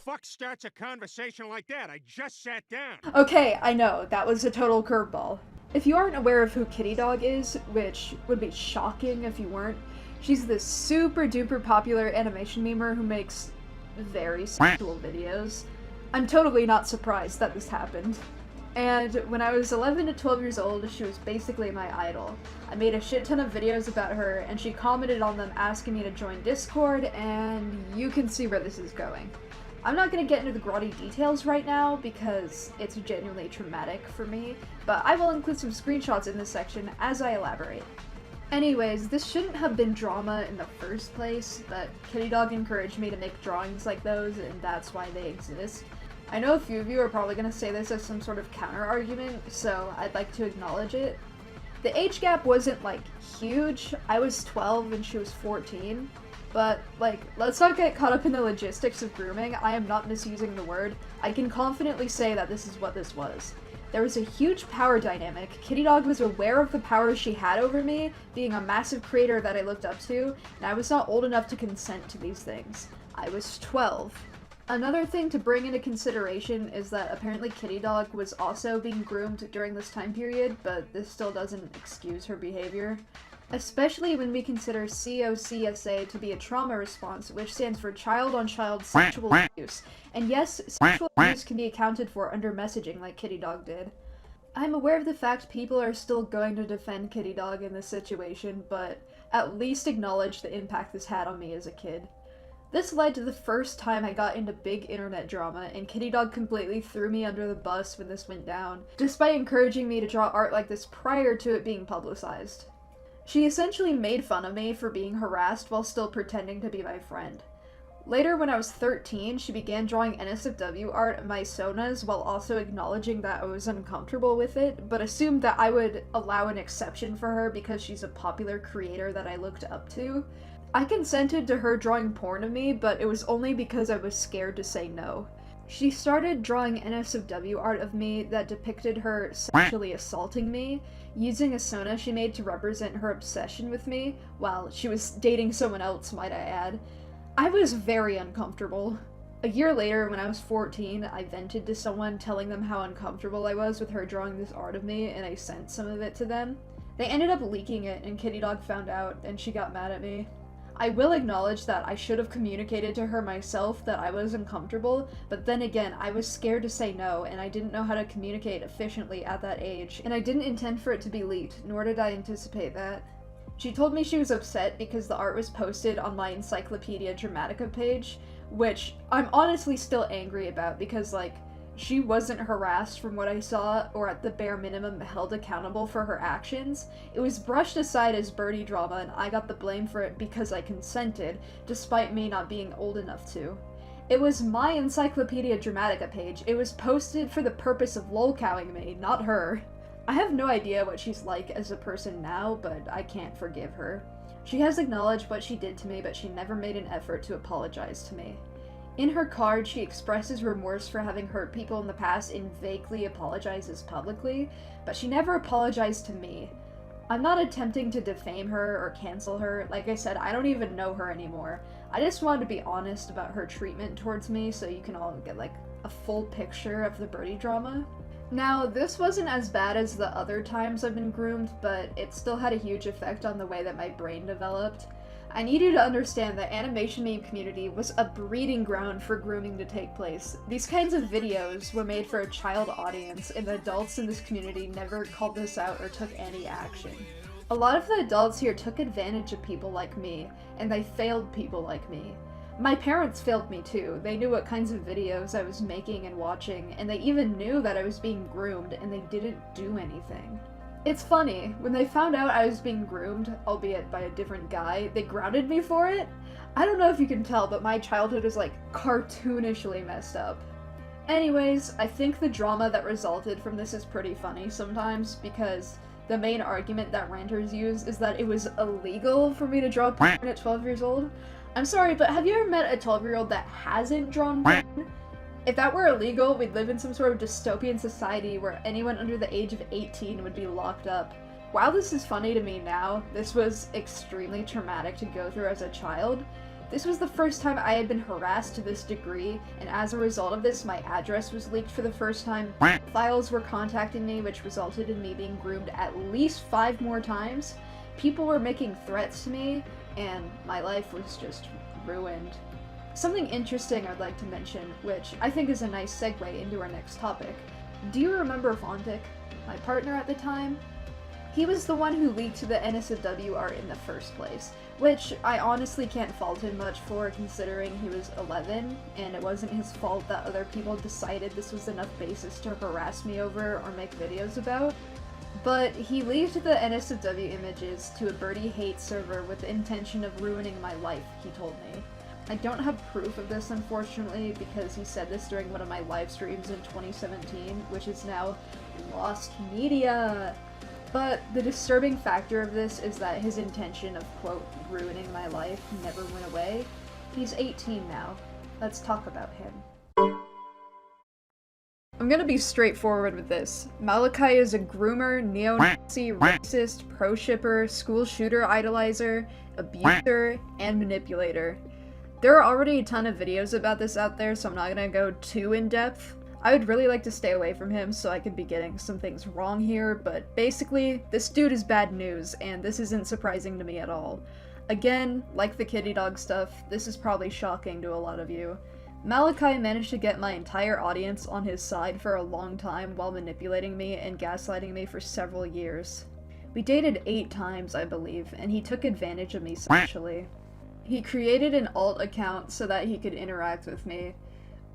Fuck starts a conversation like that? I just sat down. Okay, I know, that was a total curveball. If you aren't aware of who Kitty Dog is, which would be shocking if you weren't, she's this super duper popular animation memer who makes very sexual videos. I'm totally not surprised that this happened. And when I was 11 to 12 years old, she was basically my idol. I made a shit ton of videos about her, and she commented on them asking me to join Discord, and you can see where this is going. I'm not going to get into the grotty details right now because it's genuinely traumatic for me, but I will include some screenshots in this section as I elaborate. Anyways, this shouldn't have been drama in the first place, but Kitty Dog encouraged me to make drawings like those, and that's why they exist. I know a few of you are probably going to say this as some sort of counter-argument, so I'd like to acknowledge it. The age gap wasn't, like, huge. I was 12 and she was 14. But, like, let's not get caught up in the logistics of grooming. I am not misusing the word. I can confidently say that this is what this was. There was a huge power dynamic. Kitty Dog was aware of the power she had over me, being a massive creator that I looked up to, and I was not old enough to consent to these things. I was 12. Another thing to bring into consideration is that apparently Kitty Dog was also being groomed during this time period, but this still doesn't excuse her behavior. Especially when we consider COCSA to be a trauma response, which stands for child-on-child sexual abuse. And yes, sexual abuse can be accounted for under messaging like Kitty Dog did. I'm aware of the fact people are still going to defend Kitty Dog in this situation, but at least acknowledge the impact this had on me as a kid. This led to the first time I got into big internet drama, and Kitty Dog completely threw me under the bus when this went down, despite encouraging me to draw art like this prior to it being publicized. She essentially made fun of me for being harassed while still pretending to be my friend. Later, when I was 13, she began drawing nsfw art of my sonas while also acknowledging that I was uncomfortable with it, but assumed that I would allow an exception for her because she's a popular creator that I looked up to. I consented to her drawing porn of me, but it was only because I was scared to say no. She started drawing nsfw art of me that depicted her sexually assaulting me, using a sona she made to represent her obsession with me, while she was dating someone else, might I add. I was very uncomfortable. A year later, when I was 14, I vented to someone telling them how uncomfortable I was with her drawing this art of me, and I sent some of it to them. They ended up leaking it, and Kitty Dog found out, and she got mad at me. I will acknowledge that I should have communicated to her myself that I was uncomfortable, but then again, I was scared to say no, and I didn't know how to communicate efficiently at that age, and I didn't intend for it to be leaked, nor did I anticipate that. She told me she was upset because the art was posted on my Encyclopedia Dramatica page, which I'm honestly still angry about because, like, she wasn't harassed from what I saw, or at the bare minimum held accountable for her actions. It was brushed aside as Birdie drama, and I got the blame for it because I consented, despite me not being old enough to. It was my Encyclopedia Dramatica page. It was posted for the purpose of lolcowing me, not her. I have no idea what she's like as a person now, but I can't forgive her. She has acknowledged what she did to me, but she never made an effort to apologize to me. In her card, she expresses remorse for having hurt people in the past and vaguely apologizes publicly, but she never apologized to me. I'm not attempting to defame her or cancel her. Like I said, I don't even know her anymore. I just wanted to be honest about her treatment towards me so you can all get like a full picture of the Birdie drama. Now, this wasn't as bad as the other times I've been groomed, but it still had a huge effect on the way that my brain developed. I need you to understand that animation meme community was a breeding ground for grooming to take place. These kinds of videos were made for a child audience, and the adults in this community never called this out or took any action. A lot of the adults here took advantage of people like me, and they failed people like me. My parents failed me too. They knew what kinds of videos I was making and watching, and they even knew that I was being groomed, and they didn't do anything. It's funny, when they found out I was being groomed, albeit by a different guy, they grounded me for it. I don't know if you can tell, but my childhood is like cartoonishly messed up. Anyways, I think the drama that resulted from this is pretty funny sometimes, because the main argument that ranters use is that it was illegal for me to draw porn at 12 years old. I'm sorry, but have you ever met a 12-year-old that hasn't drawn porn? If that were illegal, we'd live in some sort of dystopian society where anyone under the age of 18 would be locked up. While this is funny to me now, this was extremely traumatic to go through as a child. This was the first time I had been harassed to this degree, and as a result of this, my address was leaked for the first time. Files were contacting me, which resulted in me being groomed at least 5 more times. People were making threats to me, and my life was just ruined. Something interesting I'd like to mention, which I think is a nice segue into our next topic. Do you remember Fontik, my partner at the time? He was the one who leaked the nsfw art in the first place, which I honestly can't fault him much for considering he was 11, and it wasn't his fault that other people decided this was enough basis to harass me over or make videos about. But he leaked the nsfw images to a Birdie hate server with the intention of ruining my life, he told me. I don't have proof of this, unfortunately, because he said this during one of my live streams in 2017, which is now lost media. But the disturbing factor of this is that his intention of, quote, ruining my life never went away. He's 18 now. Let's talk about him. I'm gonna be straightforward with this. Malachi is a groomer, neo-Nazi, racist, pro-shipper, school shooter idolizer, abuser, and manipulator. There are already a ton of videos about this out there, so I'm not gonna go too in-depth. I would really like to stay away from him so I could be getting some things wrong here, but basically, this dude is bad news, and this isn't surprising to me at all. Again, like the kitty dog stuff, this is probably shocking to a lot of you. Malachi managed to get my entire audience on his side for a long time while manipulating me and gaslighting me for several years. We dated 8 times, I believe, and he took advantage of me sexually. He created an alt account so that he could interact with me.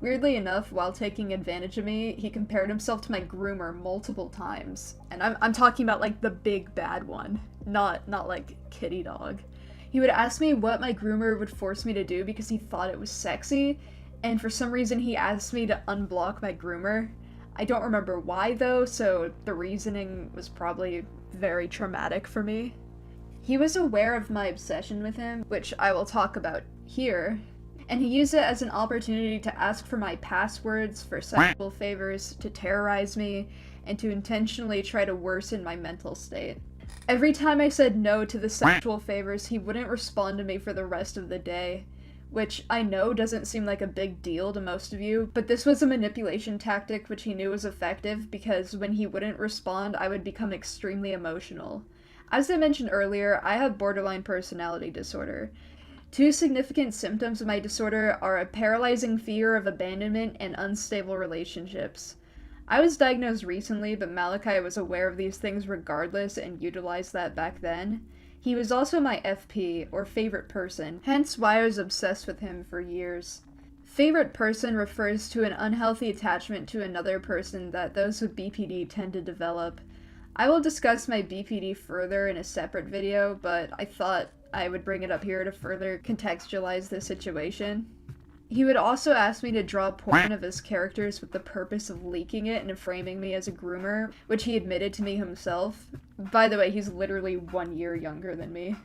Weirdly enough, while taking advantage of me, he compared himself to my groomer multiple times. And I'm talking about like the big bad one, not like kitty dog. He would ask me what my groomer would force me to do because he thought it was sexy, and for some reason he asked me to unblock my groomer. I don't remember why though, so the reasoning was probably very traumatic for me. He was aware of my obsession with him, which I will talk about here, and he used it as an opportunity to ask for my passwords for sexual favors, to terrorize me, and to intentionally try to worsen my mental state. Every time I said no to the sexual favors, he wouldn't respond to me for the rest of the day, which I know doesn't seem like a big deal to most of you, but this was a manipulation tactic which he knew was effective because when he wouldn't respond, I would become extremely emotional. As I mentioned earlier, I have borderline personality disorder. 2 significant symptoms of my disorder are a paralyzing fear of abandonment and unstable relationships. I was diagnosed recently, but Malachi was aware of these things regardless and utilized that back then. He was also my FP, or favorite person, hence why I was obsessed with him for years. Favorite person refers to an unhealthy attachment to another person that those with BPD tend to develop. I will discuss my BPD further in a separate video, but I thought I would bring it up here to further contextualize the situation. He would also ask me to draw porn of his characters with the purpose of leaking it and framing me as a groomer, which he admitted to me himself. By the way, he's literally 1 year younger than me.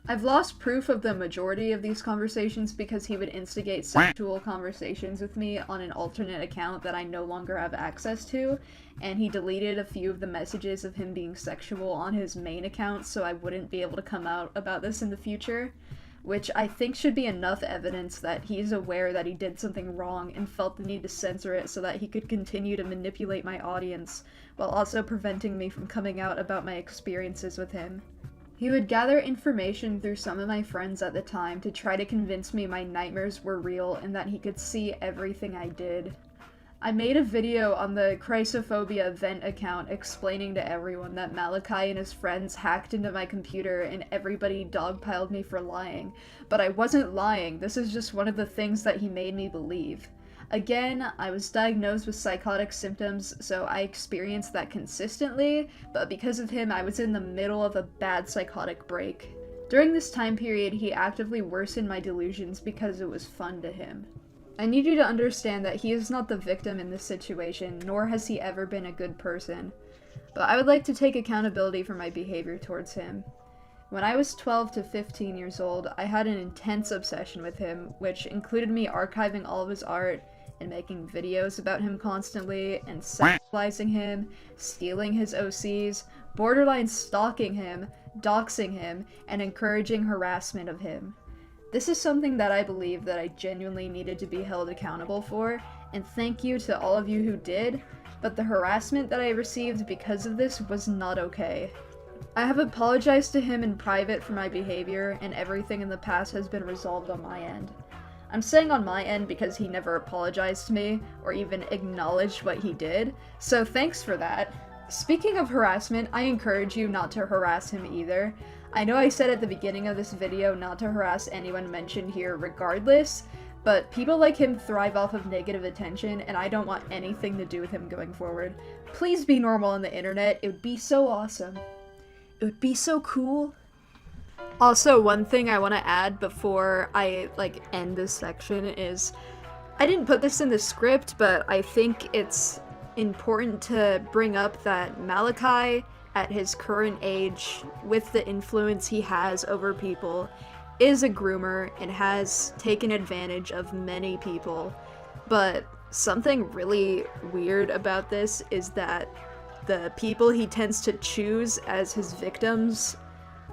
I've lost proof of the majority of these conversations because he would instigate sexual conversations with me on an alternate account that I no longer have access to, and he deleted a few of the messages of him being sexual on his main account so I wouldn't be able to come out about this in the future, which I think should be enough evidence that he's aware that he did something wrong and felt the need to censor it so that he could continue to manipulate my audience, while also preventing me from coming out about my experiences with him. He would gather information through some of my friends at the time to try to convince me my nightmares were real and that he could see everything I did. I made a video on the Chrysophobia vent account explaining to everyone that Malachi and his friends hacked into my computer and everybody dogpiled me for lying, but I wasn't lying, this is just one of the things that he made me believe. Again, I was diagnosed with psychotic symptoms, so I experienced that consistently, but because of him I was in the middle of a bad psychotic break. During this time period, he actively worsened my delusions because it was fun to him. I need you to understand that he is not the victim in this situation, nor has he ever been a good person. But I would like to take accountability for my behavior towards him. When I was 12 to 15 years old, I had an intense obsession with him, which included me archiving all of his art and making videos about him constantly, and sexualizing him, stealing his OCs, borderline stalking him, doxing him, and encouraging harassment of him. This is something that I believe that I genuinely needed to be held accountable for, and thank you to all of you who did, but the harassment that I received because of this was not okay. I have apologized to him in private for my behavior, and everything in the past has been resolved on my end. I'm saying on my end because he never apologized to me, or even acknowledged what he did, so thanks for that. Speaking of harassment, I encourage you not to harass him either. I know I said at the beginning of this video not to harass anyone mentioned here regardless, but people like him thrive off of negative attention, and I don't want anything to do with him going forward. Please be normal on the internet, it would be so awesome. It would be so cool. Also, one thing I want to add before I, end this section is, I didn't put this in the script, but I think it's important to bring up that Malachi, at his current age, with the influence he has over people, is a groomer and has taken advantage of many people. But something really weird about this is that the people he tends to choose as his victims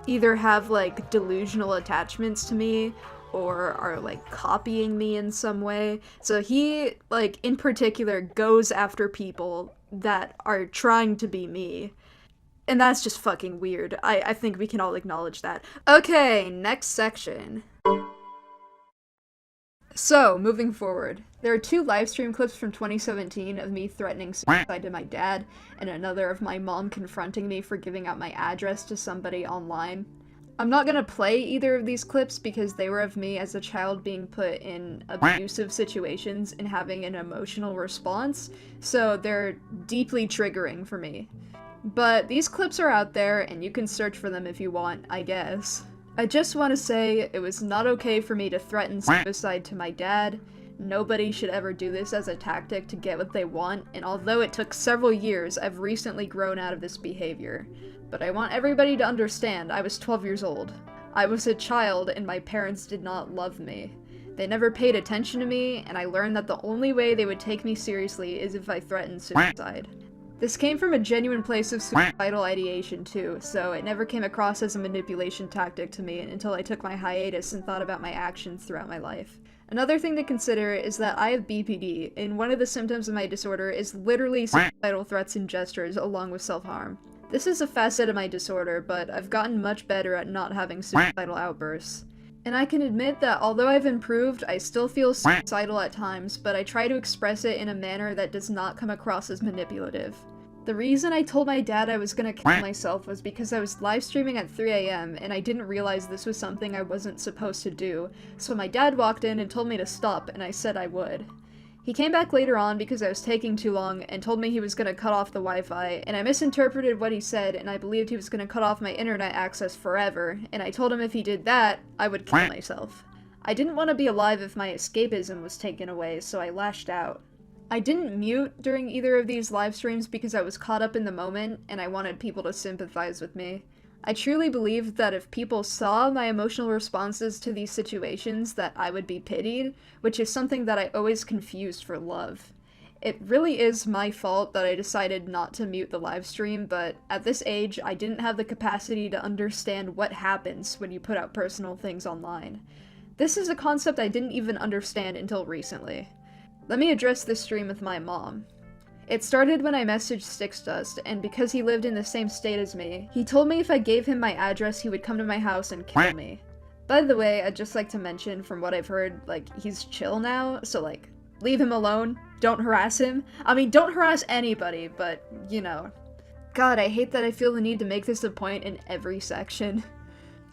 either have delusional attachments to me or are copying me in some way. So he in particular goes after people that are trying to be me. And that's just fucking weird. I think we can all acknowledge that. Okay, next section. So, moving forward, there are 2 livestream clips from 2017 of me threatening suicide to my dad, and another of my mom confronting me for giving out my address to somebody online. I'm not gonna play either of these clips because they were of me as a child being put in abusive situations and having an emotional response, so they're deeply triggering for me. But these clips are out there, and you can search for them if you want, I guess. I just want to say it was not okay for me to threaten suicide to my dad. Nobody should ever do this as a tactic to get what they want, and although it took several years, I've recently grown out of this behavior. But I want everybody to understand I was 12 years old. I was a child, and my parents did not love me. They never paid attention to me, and I learned that the only way they would take me seriously is if I threatened suicide. This came from a genuine place of suicidal ideation too, so it never came across as a manipulation tactic to me until I took my hiatus and thought about my actions throughout my life. Another thing to consider is that I have BPD, and one of the symptoms of my disorder is literally suicidal threats and gestures along with self-harm. This is a facet of my disorder, but I've gotten much better at not having suicidal outbursts. And I can admit that although I've improved, I still feel suicidal at times, but I try to express it in a manner that does not come across as manipulative. The reason I told my dad I was gonna kill myself was because I was live streaming at 3 AM and I didn't realize this was something I wasn't supposed to do, so my dad walked in and told me to stop, and I said I would. He came back later on because I was taking too long and told me he was gonna cut off the Wi-Fi, and I misinterpreted what he said and I believed he was gonna cut off my internet access forever, and I told him if he did that, I would kill myself. I didn't want to be alive if my escapism was taken away, so I lashed out. I didn't mute during either of these live streams because I was caught up in the moment and I wanted people to sympathize with me. I truly believed that if people saw my emotional responses to these situations that I would be pitied, which is something that I always confused for love. It really is my fault that I decided not to mute the live stream, but at this age I didn't have the capacity to understand what happens when you put out personal things online. This is a concept I didn't even understand until recently. Let me address this stream with my mom. It started when I messaged Sixdust, and because he lived in the same state as me, he told me if I gave him my address he would come to my house and kill me. By the way, I'd just like to mention, from what I've heard, he's chill now, so leave him alone, don't harass him. I mean, don't harass anybody, but, you know. God, I hate that I feel the need to make this a point in every section.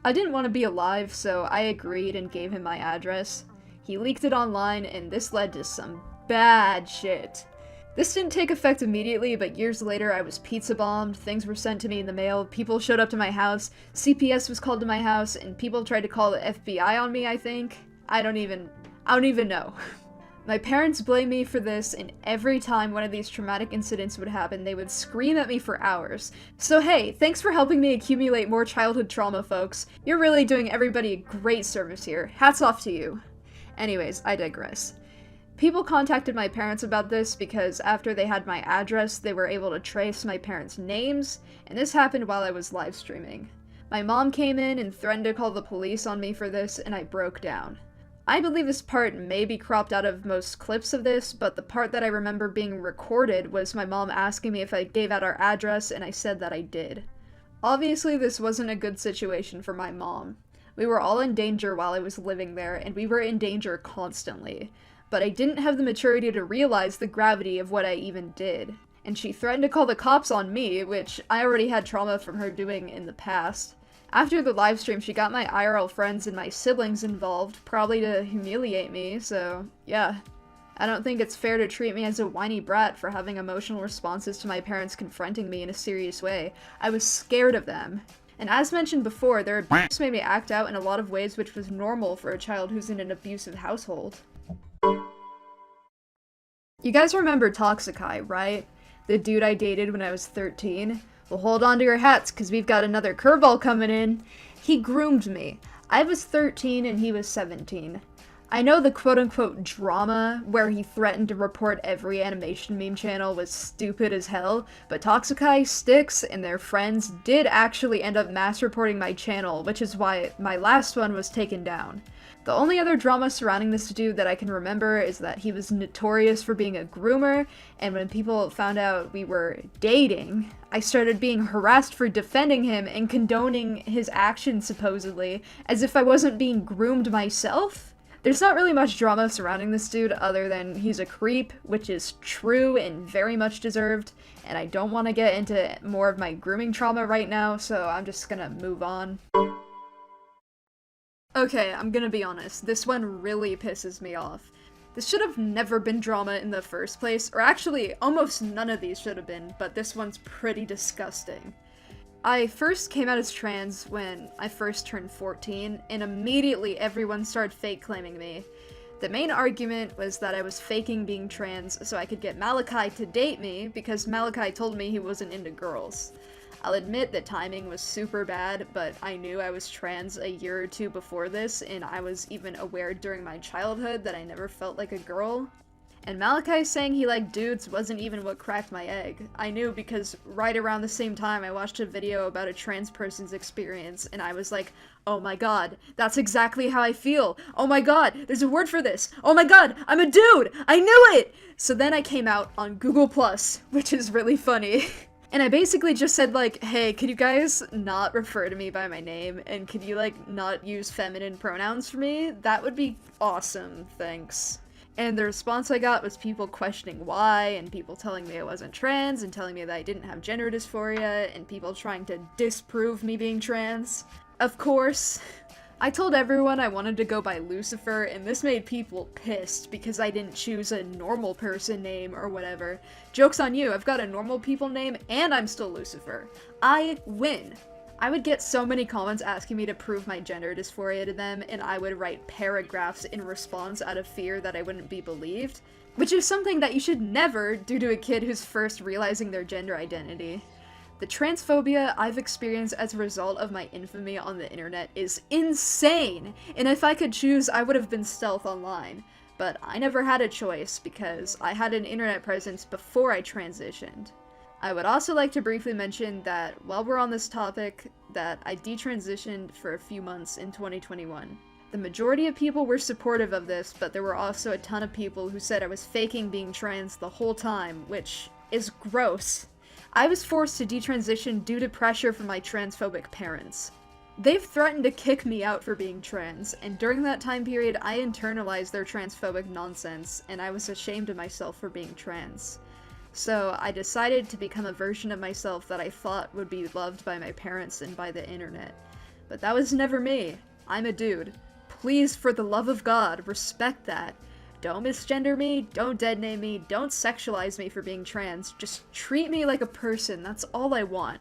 I didn't want to be alive, so I agreed and gave him my address. He leaked it online, and this led to some bad shit. This didn't take effect immediately, but years later I was pizza bombed, things were sent to me in the mail, people showed up to my house, CPS was called to my house, and people tried to call the FBI on me, I think. I don't even know. My parents blame me for this, and every time one of these traumatic incidents would happen, they would scream at me for hours. So hey, thanks for helping me accumulate more childhood trauma, folks. You're really doing everybody a great service here. Hats off to you. Anyways, I digress. People contacted my parents about this because after they had my address, they were able to trace my parents' names, and this happened while I was live streaming. My mom came in and threatened to call the police on me for this, and I broke down. I believe this part may be cropped out of most clips of this, but the part that I remember being recorded was my mom asking me if I gave out our address, and I said that I did. Obviously, this wasn't a good situation for my mom. We were all in danger while I was living there, and we were in danger constantly. But I didn't have the maturity to realize the gravity of what I even did. And she threatened to call the cops on me, which I already had trauma from her doing in the past. After the livestream, she got my IRL friends and my siblings involved, probably to humiliate me, so yeah. I don't think it's fair to treat me as a whiny brat for having emotional responses to my parents confronting me in a serious way. I was scared of them. And as mentioned before, their abuse made me act out in a lot of ways which was normal for a child who's in an abusive household. You guys remember Toxikai, right? The dude I dated when I was 13? Well, hold on to your hats, because we've got another curveball coming in. He groomed me. I was 13 and he was 17. I know the quote-unquote drama where he threatened to report every animation meme channel was stupid as hell, but Toxikai, Styx, and their friends did actually end up mass reporting my channel, which is why my last one was taken down. The only other drama surrounding this dude that I can remember is that he was notorious for being a groomer, and when people found out we were dating, I started being harassed for defending him and condoning his actions supposedly, as if I wasn't being groomed myself. There's not really much drama surrounding this dude other than he's a creep, which is true and very much deserved, and I don't want to get into more of my grooming trauma right now, so I'm just gonna move on. Okay, I'm gonna be honest, this one really pisses me off. This should have never been drama in the first place, or actually, almost none of these should have been, but this one's pretty disgusting. I first came out as trans when I first turned 14, and immediately everyone started fake claiming me. The main argument was that I was faking being trans so I could get Malachi to date me, because Malachi told me he wasn't into girls. I'll admit that timing was super bad, but I knew I was trans a year or two before this, and I was even aware during my childhood that I never felt like a girl. And Malachi saying he liked dudes wasn't even what cracked my egg. I knew because right around the same time I watched a video about a trans person's experience, and I was like, oh my god, that's exactly how I feel! Oh my god, there's a word for this! Oh my god, I'm a dude! I knew it! So then I came out on Google+, which is really funny. And I basically just said like, hey, could you guys not refer to me by my name, and could you like not use feminine pronouns for me? That would be awesome, thanks. And the response I got was people questioning why, and people telling me I wasn't trans, and telling me that I didn't have gender dysphoria, and people trying to disprove me being trans. Of course, I told everyone I wanted to go by Lucifer, and this made people pissed because I didn't choose a normal person name or whatever. Joke's on you, I've got a normal people name, and I'm still Lucifer. I win. I would get so many comments asking me to prove my gender dysphoria to them, and I would write paragraphs in response out of fear that I wouldn't be believed, which is something that you should never do to a kid who's first realizing their gender identity. The transphobia I've experienced as a result of my infamy on the internet is insane, and if I could choose, I would have been stealth online. But I never had a choice because I had an internet presence before I transitioned. I would also like to briefly mention that while we're on this topic, that I detransitioned for a few months in 2021. The majority of people were supportive of this, but there were also a ton of people who said I was faking being trans the whole time, which is gross. I was forced to detransition due to pressure from my transphobic parents. They've threatened to kick me out for being trans, and during that time period I internalized their transphobic nonsense, and I was ashamed of myself for being trans. So I decided to become a version of myself that I thought would be loved by my parents and by the internet. But that was never me. I'm a dude. Please, for the love of God, respect that. Don't misgender me, don't deadname me, don't sexualize me for being trans. Just treat me like a person, that's all I want.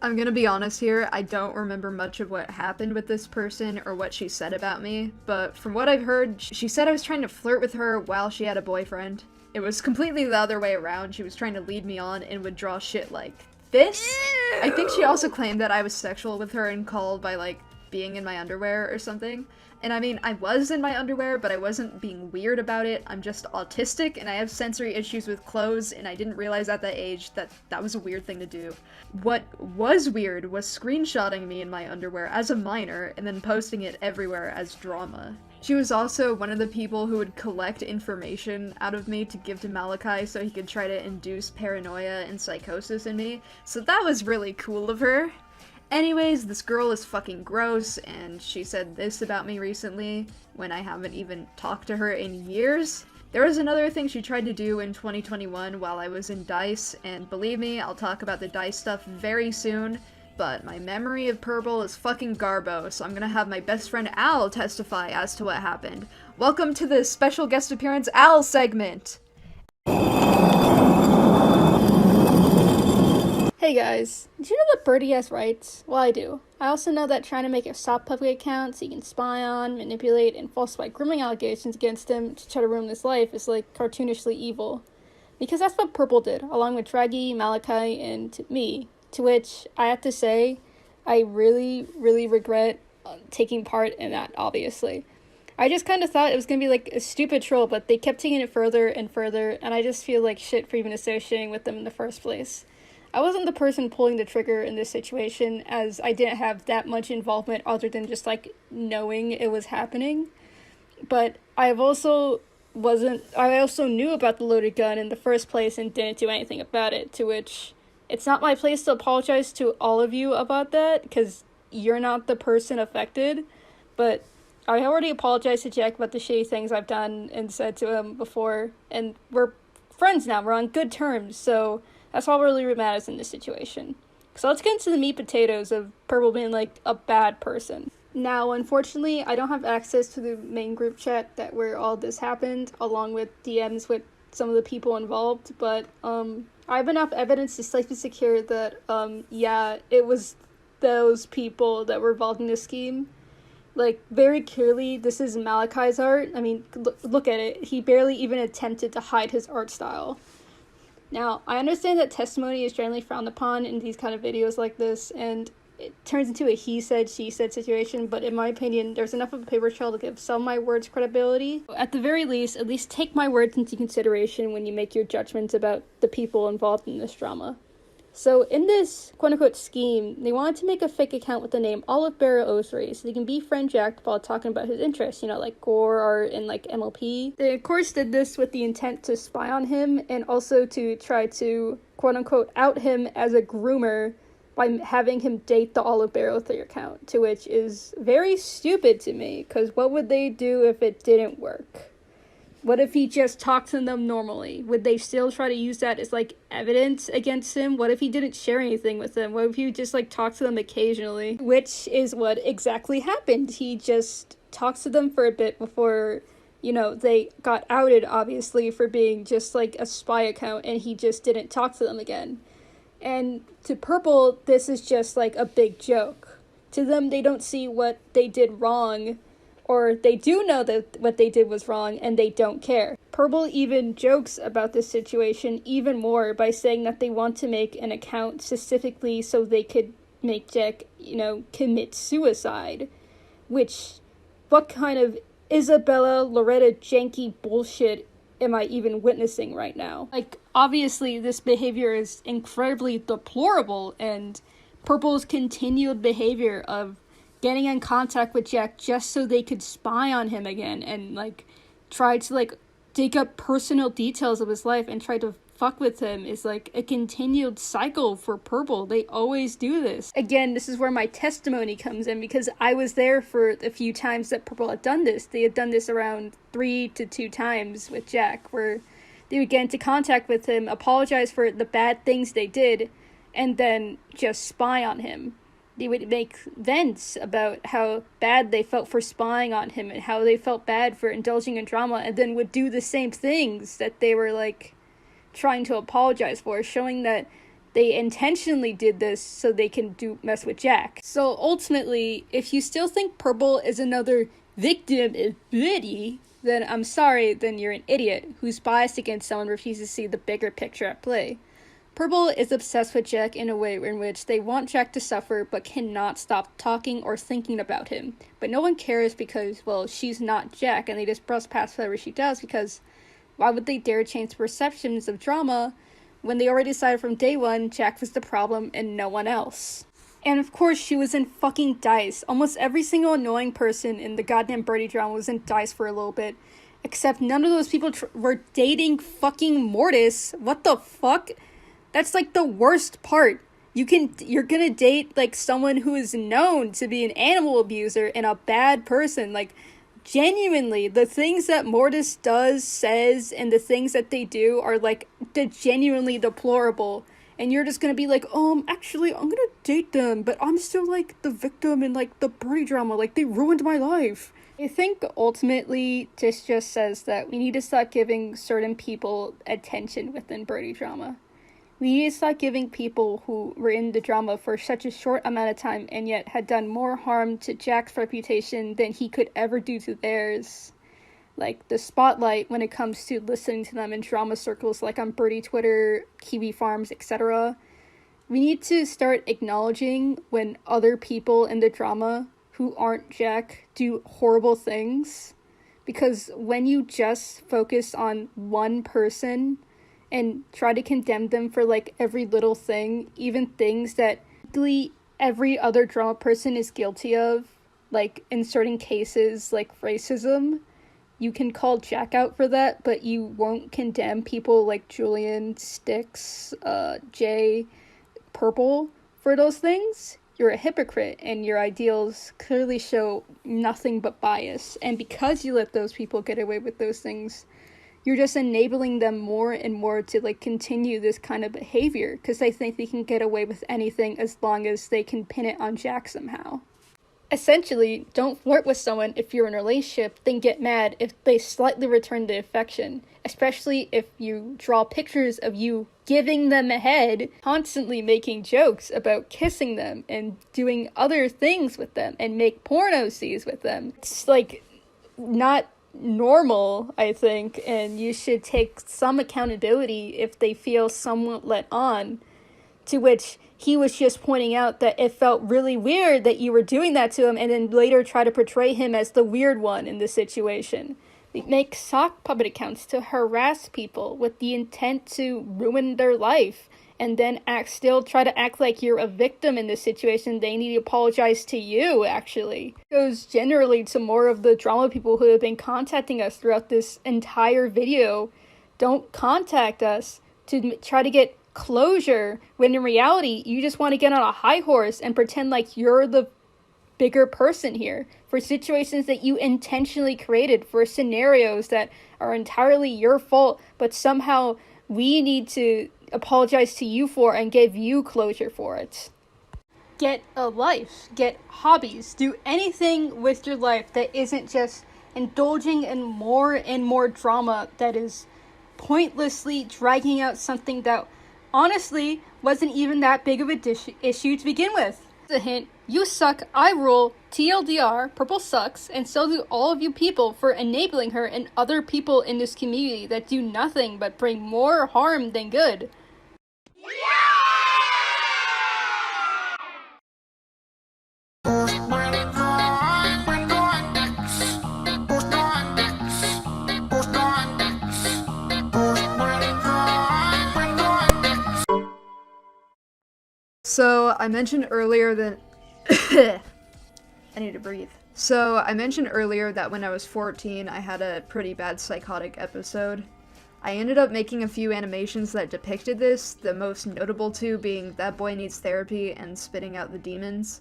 I'm gonna be honest here, I don't remember much of what happened with this person or what she said about me, but from what I've heard, she said I was trying to flirt with her while she had a boyfriend. It was completely the other way around. She was trying to lead me on and would draw shit like this. Ew. I think she also claimed that I was sexual with her and called by like being in my underwear or something. And I mean, I was in my underwear, but I wasn't being weird about it. I'm just autistic and I have sensory issues with clothes, and I didn't realize at that age that that was a weird thing to do. What was weird was screenshotting me in my underwear as a minor and then posting it everywhere as drama. She was also one of the people who would collect information out of me to give to Malachi so he could try to induce paranoia and psychosis in me, so that was really cool of her. Anyways, this girl is fucking gross, and she said this about me recently, when I haven't even talked to her in years. There was another thing she tried to do in 2021 while I was in DICE, and believe me, I'll talk about the DICE stuff very soon, but my memory of Purble is fucking garbo, so I'm gonna have my best friend Al testify as to what happened. Welcome to the special guest appearance Al segment! Hey guys, did you know that Birdie has rights? Well, I do. I also know that trying to make a soft public account so you can spy on, manipulate, and falsify grooming allegations against him to try to ruin his life is like cartoonishly evil. Because that's what Purble did, along with Dragy, Malachi, and me. To which, I have to say, I really, really regret taking part in that, obviously. I just kind of thought it was going to be like a stupid troll, but they kept taking it further and further, and I just feel like shit for even associating with them in the first place. I wasn't the person pulling the trigger in this situation, as I didn't have that much involvement other than just like knowing it was happening. But I also knew about the loaded gun in the first place and didn't do anything about it, to which it's not my place to apologize to all of you about that, because you're not the person affected, but I already apologized to Jack about the shitty things I've done and said to him before, and we're friends now, we're on good terms, so that's all really matters in this situation. So let's get into the meat potatoes of Purble being, like, a bad person. Now, unfortunately, I don't have access to the main group chat where all this happened, along with DMs with some of the people involved, but, I have enough evidence to safely secure that, yeah, it was those people that were involved in this scheme. Like, very clearly, this is Malachi's art. I mean, look at it. He barely even attempted to hide his art style. Now, I understand that testimony is generally frowned upon in these kind of videos like this, and it turns into a he said, she said situation, but in my opinion, there's enough of a paper trail to give some of my words credibility. At the very least, at least take my words into consideration when you make your judgments about the people involved in this drama. So in this quote-unquote scheme, they wanted to make a fake account with the name Olive Barrow Osray so they can befriend Jack while talking about his interests, you know, like gore art and like MLP. They of course did this with the intent to spy on him and also to try to quote-unquote out him as a groomer by having him date the Olive Barrow Osray account, to which is very stupid to me, because what would they do if it didn't work? What if he just talked to them normally? Would they still try to use that as, like, evidence against him? What if he didn't share anything with them? What if he just, like, talked to them occasionally? Which is what exactly happened. He just talked to them for a bit before, you know, they got outed, obviously, for being just, like, a spy account, and he just didn't talk to them again. And to Purble, this is just, like, a big joke. To them, they don't see what they did wrong, or they do know that what they did was wrong, and they don't care. Purble even jokes about this situation even more by saying that they want to make an account specifically so they could make Jack, you know, commit suicide. Which, what kind of Isabella Loretta janky bullshit am I even witnessing right now? Like, obviously, this behavior is incredibly deplorable, and Purple's continued behavior of getting in contact with Jack just so they could spy on him again and, like, try to, like, dig up personal details of his life and try to fuck with him is, like, a continued cycle for Purble. They always do this. Again, this is where my testimony comes in, because I was there for the few times that Purble had done this. They had done this around 3 to 2 times with Jack, where they would get into contact with him, apologize for the bad things they did, and then just spy on him. They would make vents about how bad they felt for spying on him and how they felt bad for indulging in drama, and then would do the same things that they were, like, trying to apologize for, showing that they intentionally did this so they can mess with Jack. So ultimately, if you still think Purble is another victim of Birdie, then I'm sorry, then you're an idiot who's biased against someone who refuses to see the bigger picture at play. Purble is obsessed with Jack in a way in which they want Jack to suffer but cannot stop talking or thinking about him. But no one cares because, well, she's not Jack, and they just brush past whatever she does, because why would they dare change perceptions of drama when they already decided from day one Jack was the problem and no one else? And of course, she was in fucking Dice. Almost every single annoying person in the goddamn Birdie drama was in Dice for a little bit. Except none of those people were dating fucking Mortis. What the fuck? That's, like, the worst part. You're gonna date, like, someone who is known to be an animal abuser and a bad person. Like, genuinely, the things that Mortis does, says, and the things that they do are, like, genuinely deplorable. And you're just gonna be like, actually, I'm gonna date them, but I'm still, like, the victim in, like, the Birdie drama. Like, they ruined my life. I think, ultimately, this just says that we need to stop giving certain people attention within Birdie drama. We need to stop giving people who were in the drama for such a short amount of time and yet had done more harm to Jack's reputation than he could ever do to theirs. Like, the spotlight when it comes to listening to them in drama circles, like on Birdie Twitter, Kiwi Farms, etc. We need to start acknowledging when other people in the drama who aren't Jack do horrible things. Because when you just focus on one person and try to condemn them for, like, every little thing, even things that literally every other drama person is guilty of, like, in certain cases, like racism, you can call Jack out for that, but you won't condemn people like Julian, Styx, Jay, Purble for those things. you're a hypocrite and your ideals clearly show nothing but bias. And because you let those people get away with those things, you're just enabling them more and more to like continue this kind of behavior because they think they can get away with anything as long as they can pin it on Jack somehow. Essentially, don't flirt with someone if you're in a relationship, then get mad if they slightly return the affection, especially if you draw pictures of you giving them a head, constantly making jokes about kissing them and doing other things with them and make porno scenes with them. It's like not normal, I think, and you should take some accountability if they feel somewhat let on, to which he was just pointing out that it felt really weird that you were doing that to him and then later try to portray him as the weird one in this situation. They make sock puppet accounts to harass people with the intent to ruin their life and then still try to act like you're a victim in this situation. They need to apologize to you, actually. It goes generally to more of the drama people who have been contacting us throughout this entire video. Don't contact us to try to get closure, when in reality, you just want to get on a high horse and pretend like you're the bigger person here for situations that you intentionally created, for scenarios that are entirely your fault, but somehow we need to apologize to you for and give you closure for it. Get a life, get hobbies, do anything with your life that isn't just indulging in more and more drama that is pointlessly dragging out something that honestly wasn't even that big of a issue to begin with. A hint, you suck, I rule, TLDR, Purple sucks, and so do all of you people for enabling her and other people in this community that do nothing but bring more harm than good. So, I mentioned earlier that I need to breathe. So, I mentioned earlier that when I was 14, I had a pretty bad psychotic episode. I ended up making a few animations that depicted this, the most notable two being That Boy Needs Therapy and Spitting Out the Demons.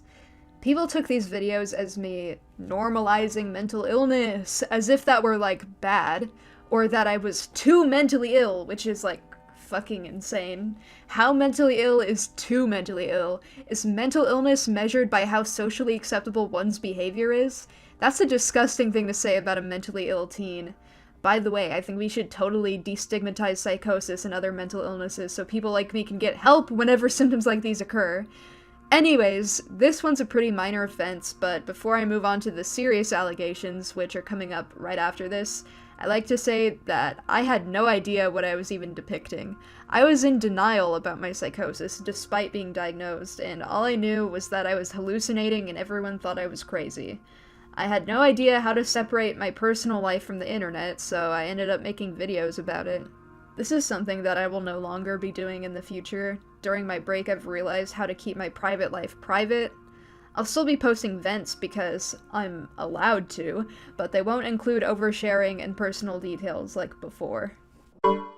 People took these videos as me normalizing mental illness, as if that were, like, bad, or that I was too mentally ill, which is, like, fucking insane. How mentally ill is too mentally ill? Is mental illness measured by how socially acceptable one's behavior is? That's a disgusting thing to say about a mentally ill teen. By the way, I think we should totally destigmatize psychosis and other mental illnesses so people like me can get help whenever symptoms like these occur. Anyways, this one's a pretty minor offense, but before I move on to the serious allegations, which are coming up right after this, I like to say that I had no idea what I was even depicting. I was in denial about my psychosis, despite being diagnosed, and all I knew was that I was hallucinating and everyone thought I was crazy. I had no idea how to separate my personal life from the internet, so I ended up making videos about it. This is something that I will no longer be doing in the future. During my break, I've realized how to keep my private life private. I'll still be posting vents because I'm allowed to, but they won't include oversharing and personal details like before. I'm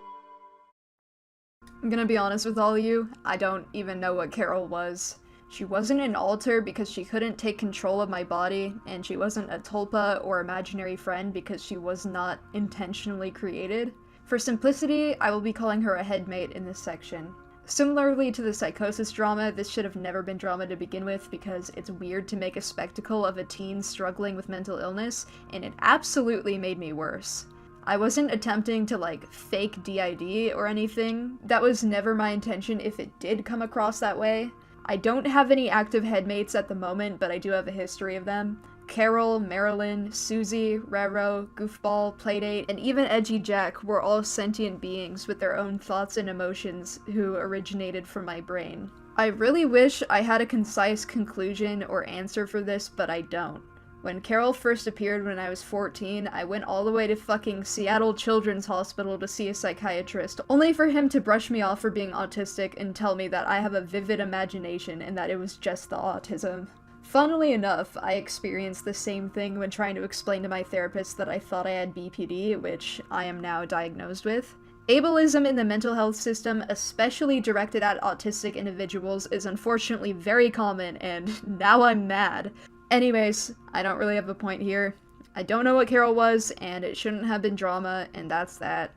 gonna be honest with all of you, I don't even know what Carol was. She wasn't an alter because she couldn't take control of my body, and she wasn't a tulpa or imaginary friend because she was not intentionally created. For simplicity, I will be calling her a headmate in this section. Similarly to the psychosis drama, this should have never been drama to begin with because it's weird to make a spectacle of a teen struggling with mental illness, and it absolutely made me worse. I wasn't attempting to, like, fake DID or anything. That was never my intention if it did come across that way. I don't have any active headmates at the moment, but I do have a history of them. Carol, Marilyn, Susie, Raro, Goofball, Playdate, and even Edgy Jack were all sentient beings with their own thoughts and emotions who originated from my brain. I really wish I had a concise conclusion or answer for this, but I don't. When Carol first appeared when I was 14, I went all the way to fucking Seattle Children's Hospital to see a psychiatrist, only for him to brush me off for being autistic and tell me that I have a vivid imagination and that it was just the autism. Funnily enough, I experienced the same thing when trying to explain to my therapist that I thought I had BPD, which I am now diagnosed with. Ableism in the mental health system, especially directed at autistic individuals, is unfortunately very common, and now I'm mad. Anyways, I don't really have a point here. I don't know what Carol was, and it shouldn't have been drama, and that's that.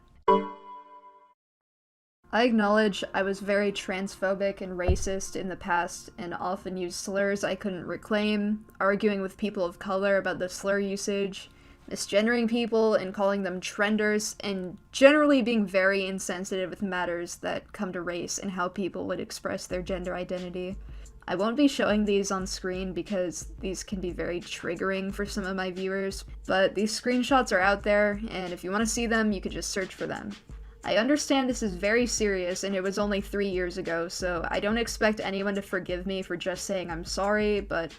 I acknowledge I was very transphobic and racist in the past, and often used slurs I couldn't reclaim, arguing with people of color about the slur usage, misgendering people and calling them trenders, and generally being very insensitive with matters that come to race and how people would express their gender identity. I won't be showing these on screen because these can be very triggering for some of my viewers, but these screenshots are out there, and if you want to see them, you could just search for them. I understand this is very serious and it was only 3 years ago, so I don't expect anyone to forgive me for just saying I'm sorry, but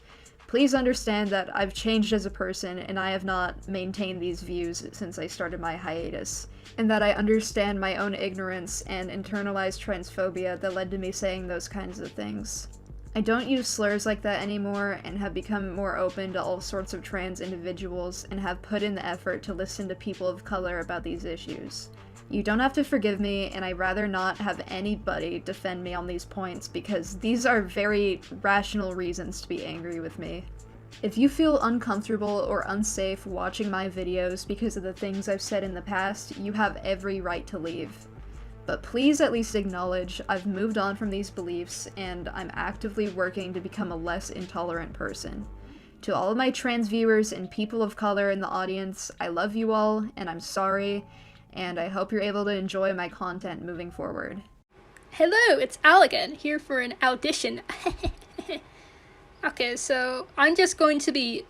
please understand that I've changed as a person and I have not maintained these views since I started my hiatus, and that I understand my own ignorance and internalized transphobia that led to me saying those kinds of things. I don't use slurs like that anymore and have become more open to all sorts of trans individuals and have put in the effort to listen to people of color about these issues. You don't have to forgive me, and I'd rather not have anybody defend me on these points because these are very rational reasons to be angry with me. If you feel uncomfortable or unsafe watching my videos because of the things I've said in the past, you have every right to leave. But please at least acknowledge I've moved on from these beliefs and I'm actively working to become a less intolerant person. To all of my trans viewers and people of color in the audience, I love you all, and I'm sorry, and I hope you're able to enjoy my content moving forward. Hello, it's Al again, here for an audition. Okay, so I'm just going to be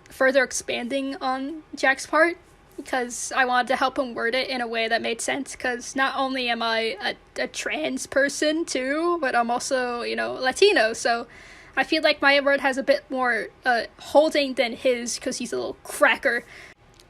further expanding on Jack's part, because I wanted to help him word it in a way that made sense, because not only am I a trans person too, but I'm also, Latino, so I feel like my word has a bit more holding than his, because he's a little cracker.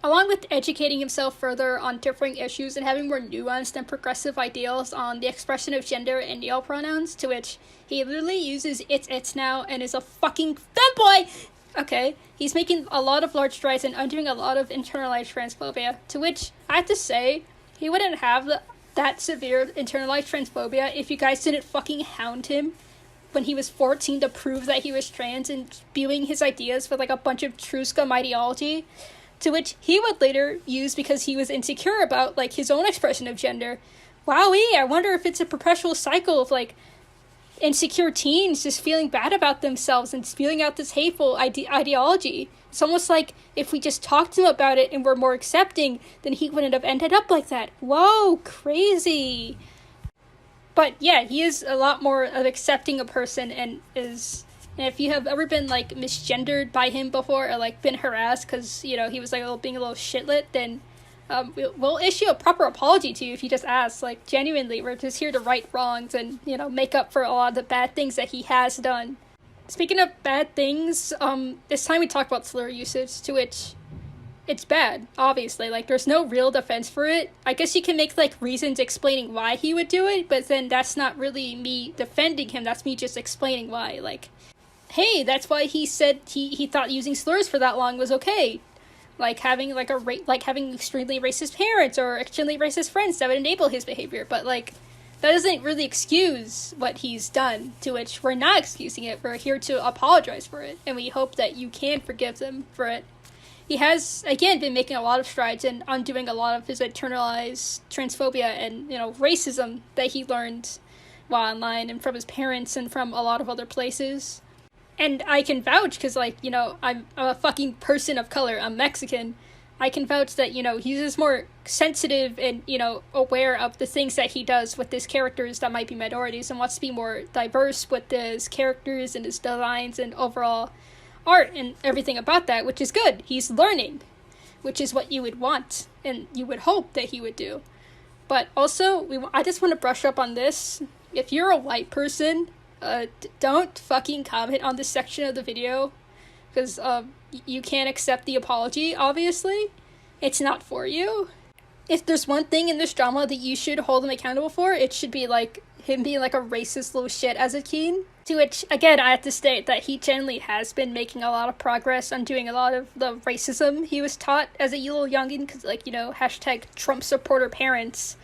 Along with educating himself further on differing issues and having more nuanced and progressive ideals on the expression of gender and neopronouns, pronouns, to which he literally uses it's now and is a fucking femboy! Okay, he's making a lot of large strides and undoing a lot of internalized transphobia, to which I have to say, he wouldn't have that severe internalized transphobia if you guys didn't fucking hound him when he was 14 to prove that he was trans and spewing his ideas with like a bunch of true scum ideology, to which he would later use because he was insecure about, like, his own expression of gender. Wowee, I wonder if it's a perpetual cycle of, like, insecure teens just feeling bad about themselves and spewing out this hateful ideology. It's almost like if we just talked to him about it and were more accepting, then he wouldn't have ended up like that. Whoa, crazy. But yeah, he is a lot more of accepting a person and is... And if you have ever been, like, misgendered by him before or, like, been harassed because, he was, like, being a little shitlet, then we'll issue a proper apology to you if you just ask. Like, genuinely, we're just here to right wrongs and, make up for a lot of the bad things that he has done. Speaking of bad things, it's time we talk about slur usage, to which it's bad, obviously. Like, there's no real defense for it. I guess you can make, like, reasons explaining why he would do it, but then that's not really me defending him. That's me just explaining why, like... Hey, that's why he said he thought using slurs for that long was okay. Like having having extremely racist parents or extremely racist friends that would enable his behavior. But like that doesn't really excuse what he's done, to which we're not excusing it. We're here to apologize for it, and we hope that you can forgive them for it. He has, again, been making a lot of strides in undoing a lot of his internalized transphobia and, racism that he learned while online and from his parents and from a lot of other places. And I can vouch, because, I'm a fucking person of color, I'm Mexican. I can vouch that, he's just more sensitive and, aware of the things that he does with his characters that might be minorities and wants to be more diverse with his characters and his designs and overall art and everything about that, which is good. He's learning, which is what you would want and you would hope that he would do. But also, I just want to brush up on this. If you're a white person... don't fucking comment on this section of the video, because you can't accept the apology, obviously. It's not for you. If there's one thing in this drama that you should hold him accountable for, it should be, like, him being, like, a racist little shit as a teen. To which, again, I have to state that he generally has been making a lot of progress on doing a lot of the racism he was taught as a little youngin', because, like, hashtag Trump supporter parents.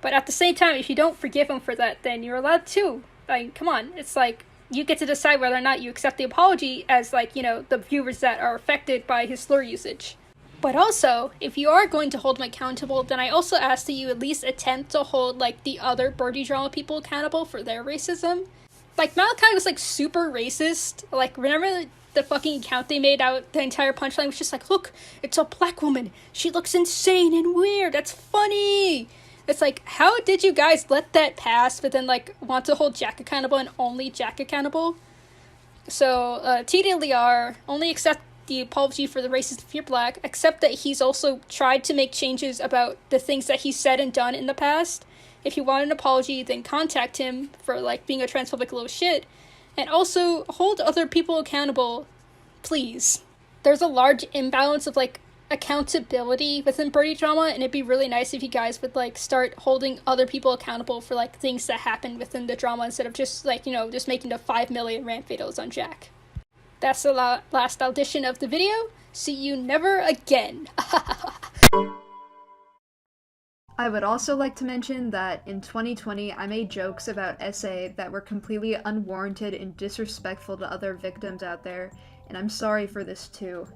But at the same time, if you don't forgive him for that, then you're allowed to. Like, come on. It's like, you get to decide whether or not you accept the apology as, like, you know, the viewers that are affected by his slur usage. But also, if you are going to hold him accountable, then I also ask that you at least attempt to hold, like, the other Birdie drama people accountable for their racism. Like, Malachi was, like, super racist. Like, remember the fucking account they made out, the entire punchline was just like, look, it's a black woman. She looks insane and weird. That's funny. It's like, how did you guys let that pass, but then, like, want to hold Jack accountable and only Jack accountable? So, TDLR, only accept the apology for the racist if you're black, except that he's also tried to make changes about the things that he said and done in the past. If you want an apology, then contact him for, like, being a transphobic little shit. And also, hold other people accountable, please. There's a large imbalance of, like, accountability within Birdie drama, and it'd be really nice if you guys would, like, start holding other people accountable for, like, things that happen within the drama instead of just, like, you know, just making the 5 million rant videos on Jack. That's the last audition of the video. See you never again. I would also like to mention that in 2020, I made jokes about SA that were completely unwarranted and disrespectful to other victims out there, and I'm sorry for this too.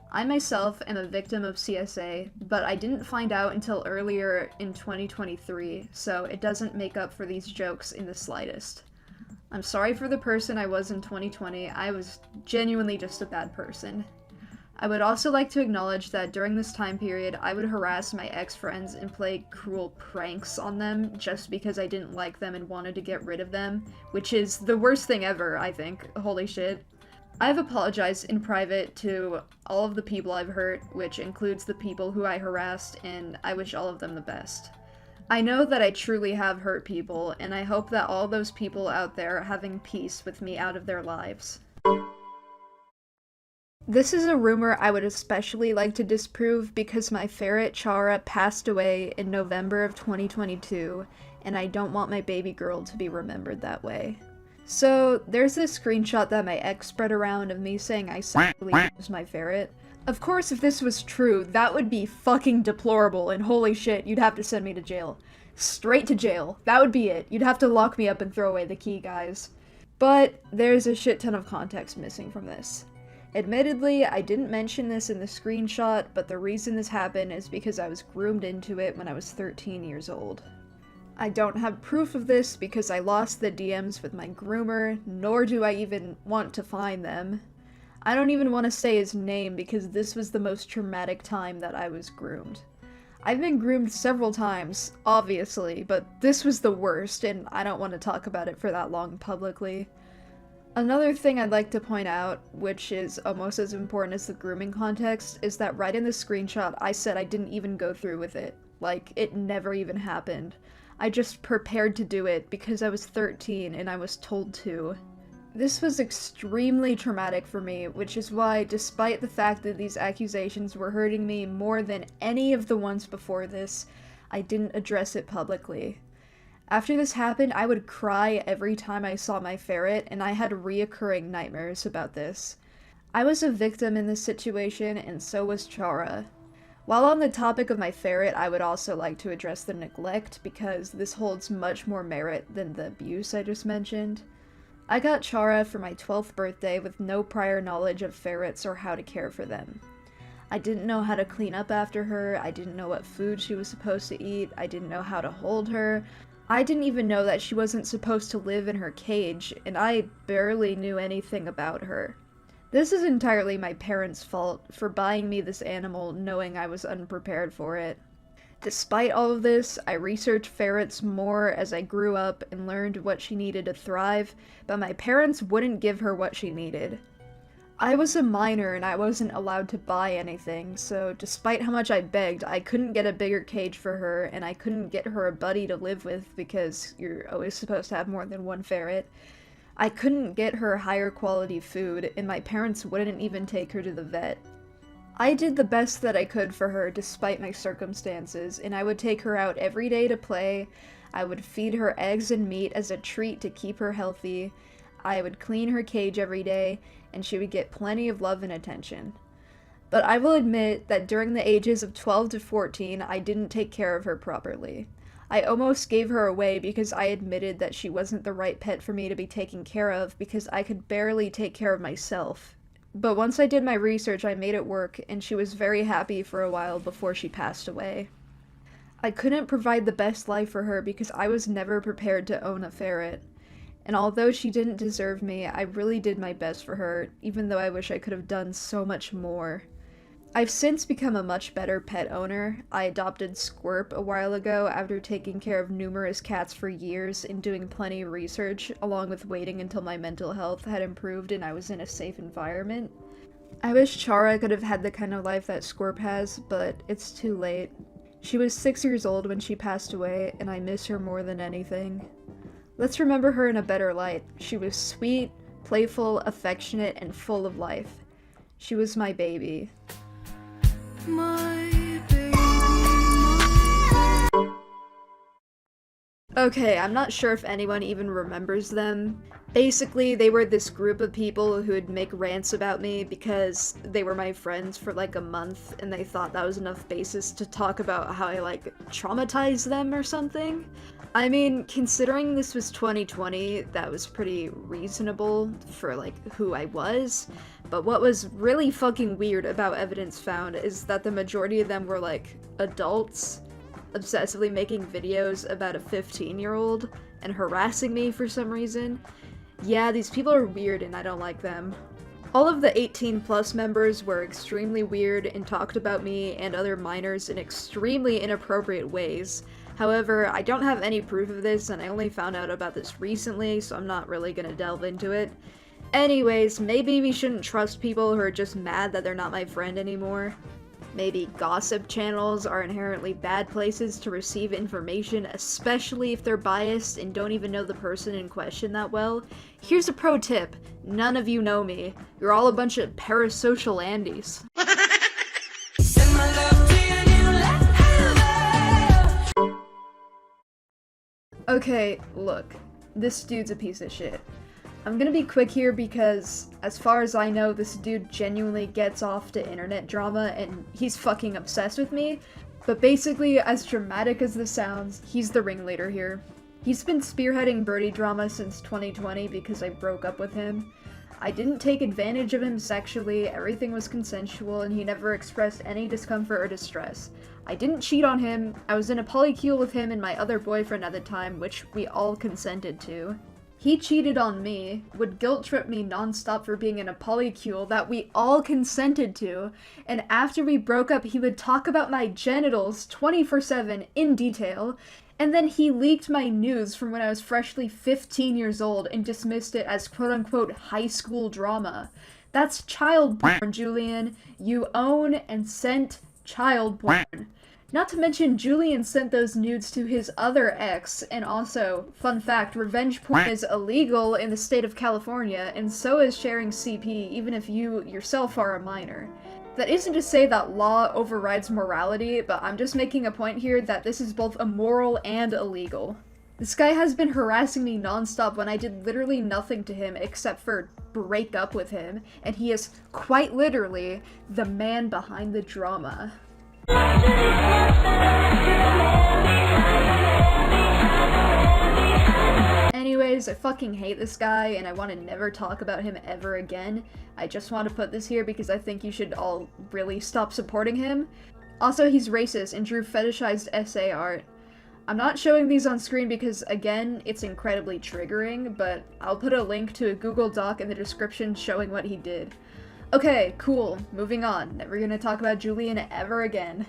I myself am a victim of CSA, but I didn't find out until earlier in 2023, so it doesn't make up for these jokes in the slightest. I'm sorry for the person I was in 2020, I was genuinely just a bad person. I would also like to acknowledge that during this time period, I would harass my ex-friends and play cruel pranks on them just because I didn't like them and wanted to get rid of them, which is the worst thing ever, I think. Holy shit. I've apologized in private to all of the people I've hurt, which includes the people who I harassed, and I wish all of them the best. I know that I truly have hurt people, and I hope that all those people out there are having peace with me out of their lives. This is a rumor I would especially like to disprove because my ferret Chara passed away in November of 2022, and I don't want my baby girl to be remembered that way. So, there's this screenshot that my ex spread around of me saying I sexually abused my ferret. Of course, if this was true, that would be fucking deplorable, and holy shit, you'd have to send me to jail. Straight to jail. That would be it. You'd have to lock me up and throw away the key, guys. But, there's a shit ton of context missing from this. Admittedly, I didn't mention this in the screenshot, but the reason this happened is because I was groomed into it when I was 13 years old. I don't have proof of this because I lost the DMs with my groomer, nor do I even want to find them. I don't even want to say his name because this was the most traumatic time that I was groomed. I've been groomed several times, obviously, but this was the worst, and I don't want to talk about it for that long publicly. Another thing I'd like to point out, which is almost as important as the grooming context, is that right in the screenshot I said I didn't even go through with it. Like, it never even happened. I just prepared to do it because I was 13 and I was told to. This was extremely traumatic for me, which is why, despite the fact that these accusations were hurting me more than any of the ones before this, I didn't address it publicly. After this happened, I would cry every time I saw my ferret, and I had reoccurring nightmares about this. I was a victim in this situation, and so was Chara. While on the topic of my ferret, I would also like to address the neglect, because this holds much more merit than the abuse I just mentioned. I got Chara for my 12th birthday with no prior knowledge of ferrets or how to care for them. I didn't know how to clean up after her, I didn't know what food she was supposed to eat, I didn't know how to hold her, I didn't even know that she wasn't supposed to live in her cage, and I barely knew anything about her. This is entirely my parents' fault for buying me this animal knowing I was unprepared for it. Despite all of this, I researched ferrets more as I grew up and learned what she needed to thrive, but my parents wouldn't give her what she needed. I was a minor and I wasn't allowed to buy anything, so despite how much I begged, I couldn't get a bigger cage for her, and I couldn't get her a buddy to live with because you're always supposed to have more than one ferret. I couldn't get her higher quality food, and my parents wouldn't even take her to the vet. I did the best that I could for her despite my circumstances, and I would take her out every day to play, I would feed her eggs and meat as a treat to keep her healthy, I would clean her cage every day, and she would get plenty of love and attention. But I will admit that during the ages of 12 to 14, I didn't take care of her properly. I almost gave her away because I admitted that she wasn't the right pet for me to be taking care of because I could barely take care of myself. But once I did my research, I made it work, and she was very happy for a while before she passed away. I couldn't provide the best life for her because I was never prepared to own a ferret. And although she didn't deserve me, I really did my best for her, even though I wish I could have done so much more. I've since become a much better pet owner. I adopted Squirp a while ago after taking care of numerous cats for years and doing plenty of research, along with waiting until my mental health had improved and I was in a safe environment. I wish Chara could have had the kind of life that Squirp has, but it's too late. She was 6 years old when she passed away, and I miss her more than anything. Let's remember her in a better light. She was sweet, playful, affectionate, and full of life. She was my baby. Okay, I'm not sure if anyone even remembers them. Basically, they were this group of people who would make rants about me because they were my friends for like a month and they thought that was enough basis to talk about how I like traumatized them or something. I mean, considering this was 2020, that was pretty reasonable for like who I was. But what was really fucking weird about evidence found is that the majority of them were like adults obsessively making videos about a 15-year-old and harassing me for some reason. Yeah, these people are weird and I don't like them. All of the 18+ members were extremely weird and talked about me and other minors in extremely inappropriate ways. However, I don't have any proof of this and I only found out about this recently, so I'm not really gonna delve into it. Anyways, maybe we shouldn't trust people who are just mad that they're not my friend anymore. Maybe gossip channels are inherently bad places to receive information, especially if they're biased and don't even know the person in question that well. Here's a pro tip. None of you know me. You're all a bunch of parasocial Andes. Okay, look. This dude's a piece of shit. I'm gonna be quick here because, as far as I know, this dude genuinely gets off to internet drama and he's fucking obsessed with me. But basically, as dramatic as this sounds, he's the ringleader here. He's been spearheading Birdie drama since 2020 because I broke up with him. I didn't take advantage of him sexually, everything was consensual, and he never expressed any discomfort or distress. I didn't cheat on him, I was in a polycule with him and my other boyfriend at the time, which we all consented to. He cheated on me, would guilt trip me nonstop for being in a polycule that we all consented to, and after we broke up he would talk about my genitals 24/7 in detail, and then he leaked my news from when I was freshly 15 years old and dismissed it as quote-unquote high school drama. That's child porn, Julian. You own and sent child porn. Not to mention, Julian sent those nudes to his other ex, and also, fun fact, revenge porn is illegal in the state of California, and so is sharing CP, even if you yourself are a minor. That isn't to say that law overrides morality, but I'm just making a point here that this is both immoral and illegal. This guy has been harassing me nonstop when I did literally nothing to him except for break up with him, and he is quite literally the man behind the drama. Anyways, I fucking hate this guy and I want to never talk about him ever again. I just want to put this here because I think you should all really stop supporting him. Also, he's racist and drew fetishized essay art. I'm not showing these on screen because, again, it's incredibly triggering, but I'll put a link to a Google Doc in the description showing what he did. Okay, cool. Moving on. Never gonna talk about Julian ever again.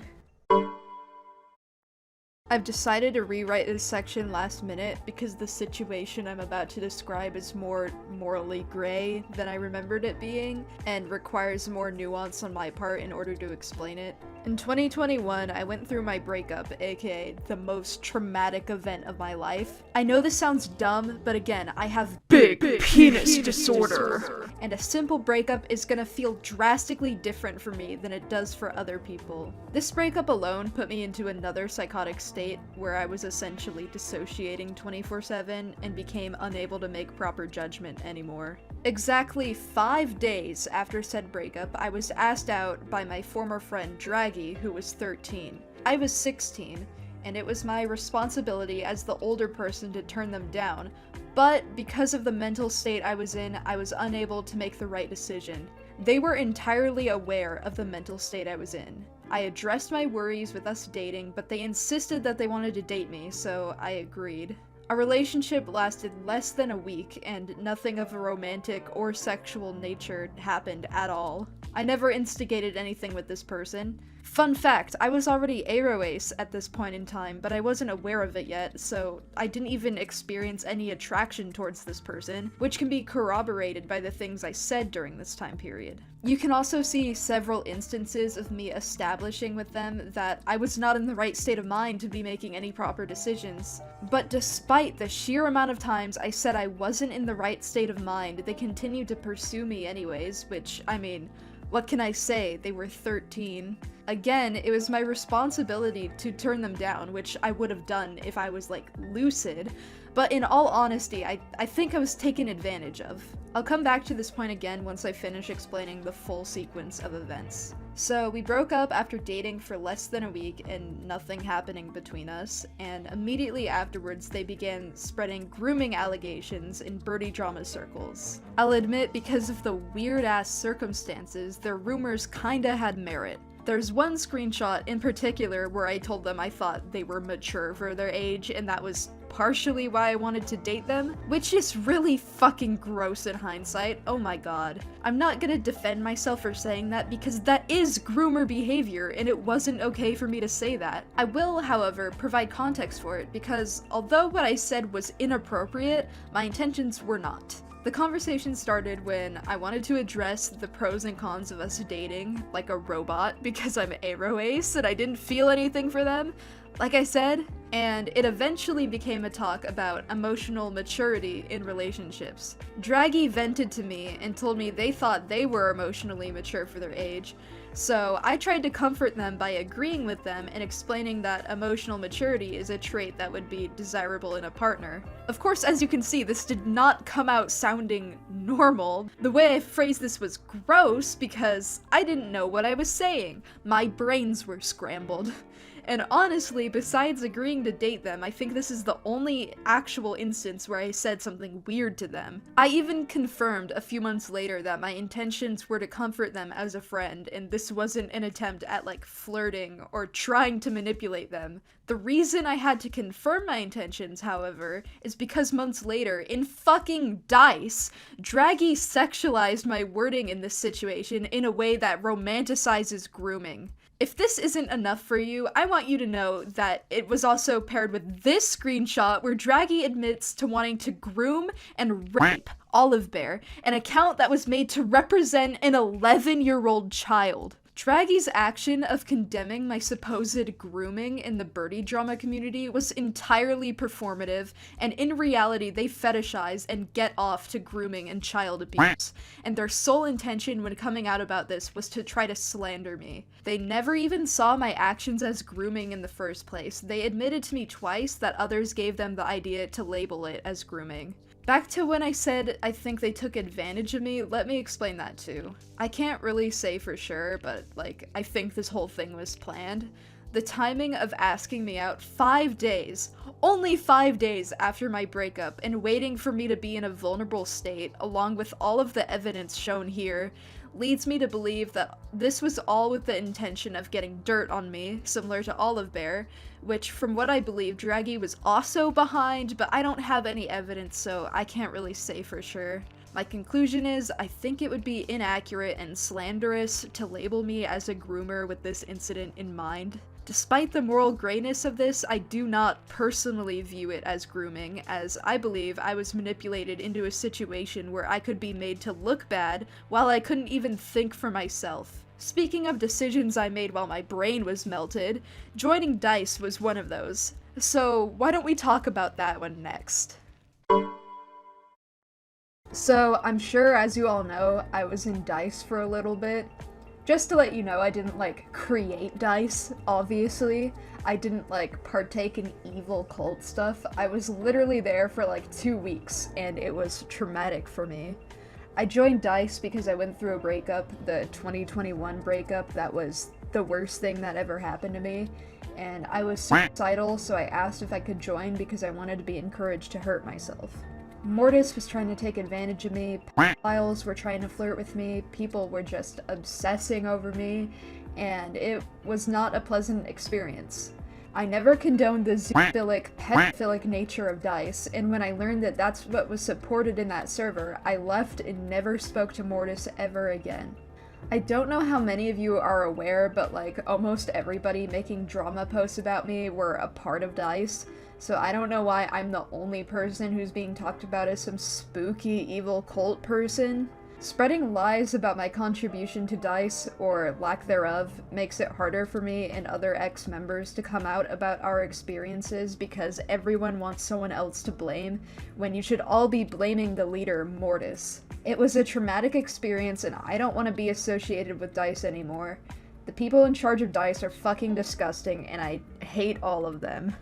I've decided to rewrite this section last minute because the situation I'm about to describe is more morally gray than I remembered it being, and requires more nuance on my part in order to explain it. In 2021, I went through my breakup, aka the most traumatic event of my life. I know this sounds dumb, but again, I have big penis disorder. And a simple breakup is gonna feel drastically different for me than it does for other people. This breakup alone put me into another psychotic state where I was essentially dissociating 24/7 and became unable to make proper judgment anymore. Exactly 5 days after said breakup, I was asked out by my former friend Dragy, who was 13. I was 16, and it was my responsibility as the older person to turn them down, but because of the mental state I was in, I was unable to make the right decision. They were entirely aware of the mental state I was in. I addressed my worries with us dating, but they insisted that they wanted to date me, so I agreed. Our relationship lasted less than a week, and nothing of a romantic or sexual nature happened at all. I never instigated anything with this person. Fun fact, I was already aroace at this point in time, but I wasn't aware of it yet, so I didn't even experience any attraction towards this person, which can be corroborated by the things I said during this time period. You can also see several instances of me establishing with them that I was not in the right state of mind to be making any proper decisions. But despite the sheer amount of times I said I wasn't in the right state of mind, they continued to pursue me anyways, which, I mean, what can I say? They were 13. Again, it was my responsibility to turn them down, which I would have done if I was, like, lucid. But in all honesty, I think I was taken advantage of. I'll come back to this point again once I finish explaining the full sequence of events. So we broke up after dating for less than a week and nothing happening between us, and immediately afterwards they began spreading grooming allegations in Birdie drama circles. I'll admit, because of the weird-ass circumstances, their rumors kinda had merit. There's one screenshot in particular where I told them I thought they were mature for their age, and that was partially why I wanted to date them, which is really fucking gross in hindsight. Oh my god. I'm not gonna defend myself for saying that because that is groomer behavior and it wasn't okay for me to say that. I will, however, provide context for it because although what I said was inappropriate, my intentions were not. The conversation started when I wanted to address the pros and cons of us dating like a robot because I'm aroace and I didn't feel anything for them, like I said, and it eventually became a talk about emotional maturity in relationships. Dragy vented to me and told me they thought they were emotionally mature for their age, so I tried to comfort them by agreeing with them and explaining that emotional maturity is a trait that would be desirable in a partner. Of course, as you can see, this did not come out sounding normal. The way I phrased this was gross because I didn't know what I was saying. My brains were scrambled. And honestly, besides agreeing to date them, I think this is the only actual instance where I said something weird to them. I even confirmed a few months later that my intentions were to comfort them as a friend, and this wasn't an attempt at, like, flirting or trying to manipulate them. The reason I had to confirm my intentions, however, is because months later, in fucking Dice, Dragy sexualized my wording in this situation in a way that romanticizes grooming. If this isn't enough for you, I want you to know that it was also paired with this screenshot where Dragy admits to wanting to groom and rape Olive Bear, an account that was made to represent an 11-year-old child. Dragy's action of condemning my supposed grooming in the Birdie drama community was entirely performative, and in reality they fetishize and get off to grooming and child abuse, and their sole intention when coming out about this was to try to slander me. They never even saw my actions as grooming in the first place. They admitted to me twice that others gave them the idea to label it as grooming. Back to when I said I think they took advantage of me, let me explain that too. I can't really say for sure, but like, I think this whole thing was planned. The timing of asking me out 5 days, only 5 days after my breakup, and waiting for me to be in a vulnerable state, along with all of the evidence shown here, leads me to believe that this was all with the intention of getting dirt on me, similar to Olive Bear, which from what I believe Dragy was also behind, but I don't have any evidence, so I can't really say for sure. My conclusion is, I think it would be inaccurate and slanderous to label me as a groomer with this incident in mind. Despite the moral grayness of this, I do not personally view it as grooming, as I believe I was manipulated into a situation where I could be made to look bad while I couldn't even think for myself. Speaking of decisions I made while my brain was melted, joining Dice was one of those. So why don't we talk about that one next? So I'm sure, as you all know, I was in Dice for a little bit. Just to let you know, I didn't, like, create Dice, obviously. I didn't, like, partake in evil cult stuff. I was literally there for, like, 2 weeks, and it was traumatic for me. I joined Dice because I went through a breakup, the 2021 breakup, that was the worst thing that ever happened to me. and I was suicidal, so I asked if I could join because I wanted to be encouraged to hurt myself. Mortis was trying to take advantage of me, pedophiles were trying to flirt with me, people were just obsessing over me, and it was not a pleasant experience. I never condoned the zoophilic, pedophilic nature of DICE, and when I learned that that's what was supported in that server, I left and never spoke to Mortis ever again. I don't know how many of you are aware, but like almost everybody making drama posts about me were a part of DICE, so I don't know why I'm the only person who's being talked about as some spooky evil cult person. Spreading lies about my contribution to DICE, or lack thereof, makes it harder for me and other ex-members to come out about our experiences because everyone wants someone else to blame, when you should all be blaming the leader, Mortis. It was a traumatic experience and I don't want to be associated with DICE anymore. The people in charge of DICE are fucking disgusting and I hate all of them.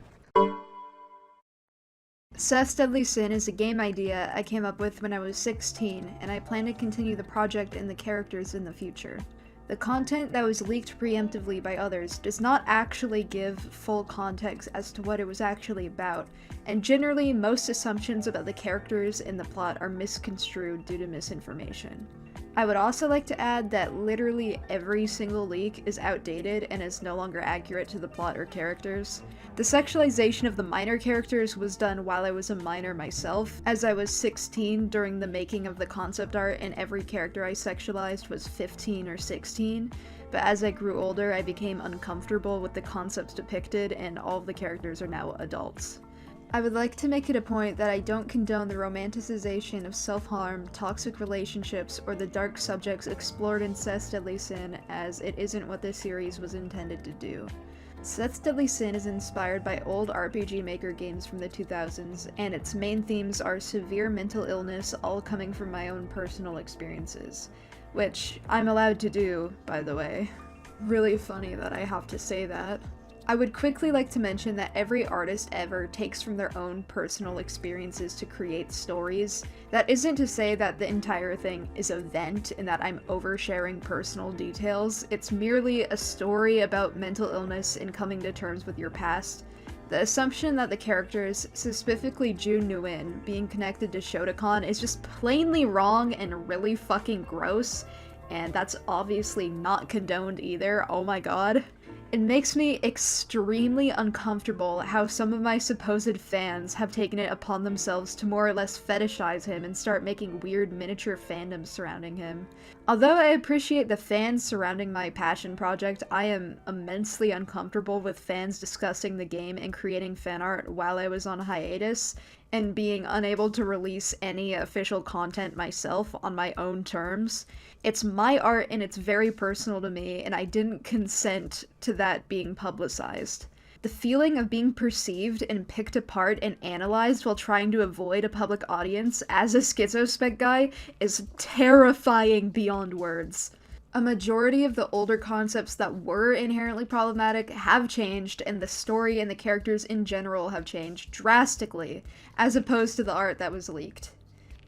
Seth's Deadly Sin is a game idea I came up with when I was 16, and I plan to continue the project and the characters in the future. The content that was leaked preemptively by others does not actually give full context as to what it was actually about, and generally most assumptions about the characters and the plot are misconstrued due to misinformation. I would also like to add that literally every single leak is outdated and is no longer accurate to the plot or characters. The sexualization of the minor characters was done while I was a minor myself, as I was 16 during the making of the concept art and every character I sexualized was 15 or 16, but as I grew older I became uncomfortable with the concepts depicted and all of the characters are now adults. I would like to make it a point that I don't condone the romanticization of self-harm, toxic relationships, or the dark subjects explored in Seth's Deadly Sin, as it isn't what this series was intended to do. Seth's Deadly Sin is inspired by old RPG Maker games from the 2000s, and its main themes are severe mental illness, all coming from my own personal experiences. Which I'm allowed to do, by the way. Really funny that I have to say that. I would quickly like to mention that every artist ever takes from their own personal experiences to create stories. That isn't to say that the entire thing is a vent and that I'm oversharing personal details. It's merely a story about mental illness and coming to terms with your past. The assumption that the characters, specifically June Nguyen, being connected to Shotokan is just plainly wrong and really fucking gross, and that's obviously not condoned either, oh my god. It makes me extremely uncomfortable how some of my supposed fans have taken it upon themselves to more or less fetishize him and start making weird miniature fandoms surrounding him. Although I appreciate the fans surrounding my passion project, I am immensely uncomfortable with fans discussing the game and creating fan art while I was on hiatus, and being unable to release any official content myself on my own terms. It's my art and it's very personal to me, and I didn't consent to that being publicized. The feeling of being perceived and picked apart and analyzed while trying to avoid a public audience as a schizospec guy is terrifying beyond words. A majority of the older concepts that were inherently problematic have changed, and the story and the characters in general have changed drastically, as opposed to the art that was leaked.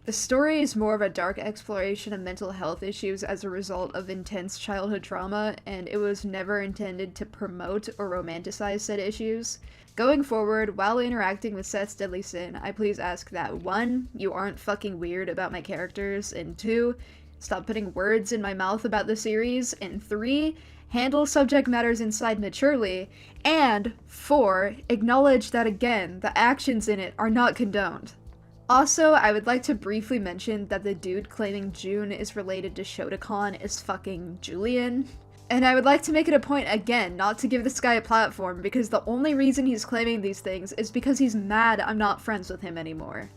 The story is more of a dark exploration of mental health issues as a result of intense childhood trauma, and it was never intended to promote or romanticize said issues. Going forward, while interacting with Seth's Deadly Sin, I please ask that 1. You aren't fucking weird about my characters, and 2. Stop putting words in my mouth about the series, and 3. Handle subject matters inside maturely, and 4. Acknowledge that again, the actions in it are not condoned. Also, I would like to briefly mention that the dude claiming June is related to Shotokan is fucking Julian. And I would like to make it a point again not to give this guy a platform, because the only reason he's claiming these things is because he's mad I'm not friends with him anymore.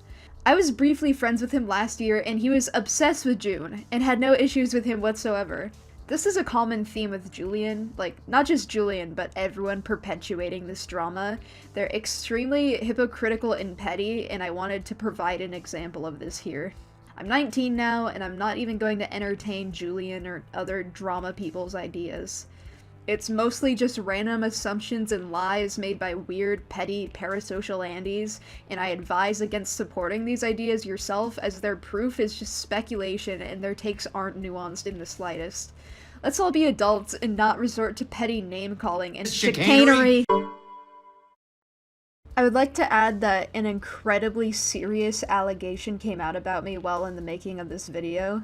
I was briefly friends with him last year and he was obsessed with June and had no issues with him whatsoever. This is a common theme with Julian, like, not just Julian, but everyone perpetuating this drama. They're extremely hypocritical and petty, and I wanted to provide an example of this here. I'm 19 now, and I'm not even going to entertain Julian or other drama people's ideas. It's mostly just random assumptions and lies made by weird, petty, parasocial Andes, and I advise against supporting these ideas yourself, as their proof is just speculation and their takes aren't nuanced in the slightest. Let's all be adults and not resort to petty name-calling and chicanery. I would like to add that an incredibly serious allegation came out about me while in the making of this video.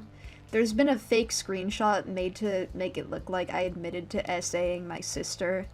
There's been a fake screenshot made to make it look like I admitted to SAing my sister.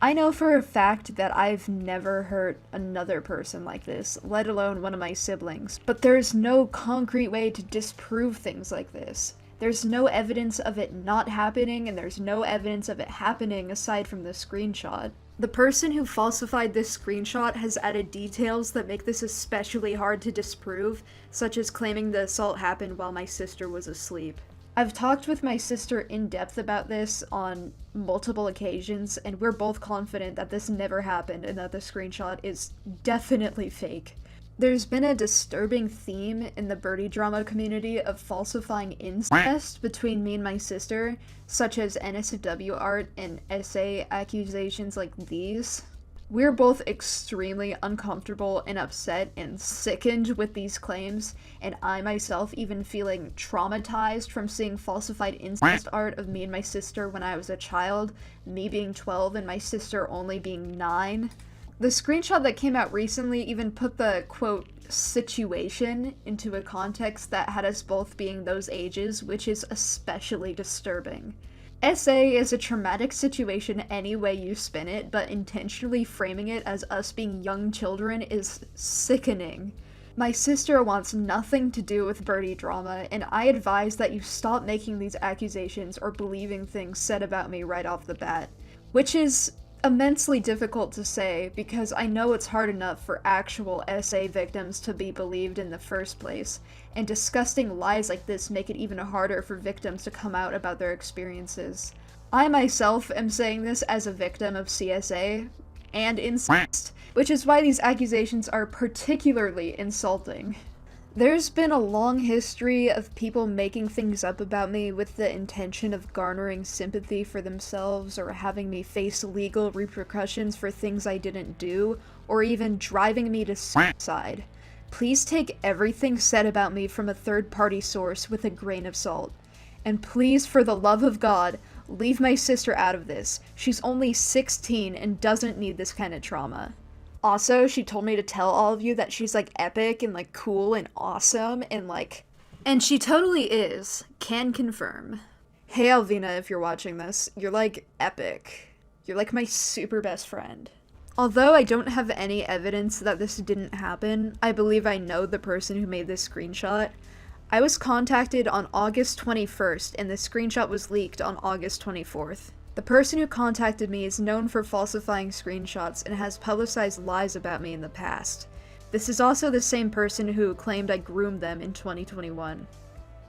I know for a fact that I've never hurt another person like this, let alone one of my siblings, but there's no concrete way to disprove things like this. There's no evidence of it not happening, and there's no evidence of it happening aside from the screenshot. The person who falsified this screenshot has added details that make this especially hard to disprove, such as claiming the assault happened while my sister was asleep. I've talked with my sister in depth about this on multiple occasions, and we're both confident that this never happened and that the screenshot is definitely fake. There's been a disturbing theme in the Birdie drama community of falsifying incest between me and my sister, such as nsfw art and SA accusations like these. We're both extremely uncomfortable and upset and sickened with these claims, and I myself even feeling traumatized from seeing falsified incest art of me and my sister when I was a child, me being 12 and my sister only being 9. The screenshot that came out recently even put the, quote, situation into a context that had us both being those ages, which is especially disturbing. SA is a traumatic situation any way you spin it, but intentionally framing it as us being young children is sickening. My sister wants nothing to do with Birdie drama, and I advise that you stop making these accusations or believing things said about me right off the bat. Which is immensely difficult to say, because I know it's hard enough for actual SA victims to be believed in the first place, and disgusting lies like this make it even harder for victims to come out about their experiences. I myself am saying this as a victim of CSA and incest, which is why these accusations are particularly insulting. There's been a long history of people making things up about me with the intention of garnering sympathy for themselves or having me face legal repercussions for things I didn't do, or even driving me to suicide. Please take everything said about me from a third-party source with a grain of salt. And please, for the love of God, leave my sister out of this. She's only 16 and doesn't need this kind of trauma. Also, she told me to tell all of you that she's, like, epic and, like, cool and awesome and, like... And she totally is. Can confirm. Hey, Alvina, if you're watching this, you're, like, epic. You're, like, my super best friend. Although I don't have any evidence that this didn't happen, I believe I know the person who made this screenshot. I was contacted on August 21st, and the screenshot was leaked on August 24th. The person who contacted me is known for falsifying screenshots and has publicized lies about me in the past. This is also the same person who claimed I groomed them in 2021.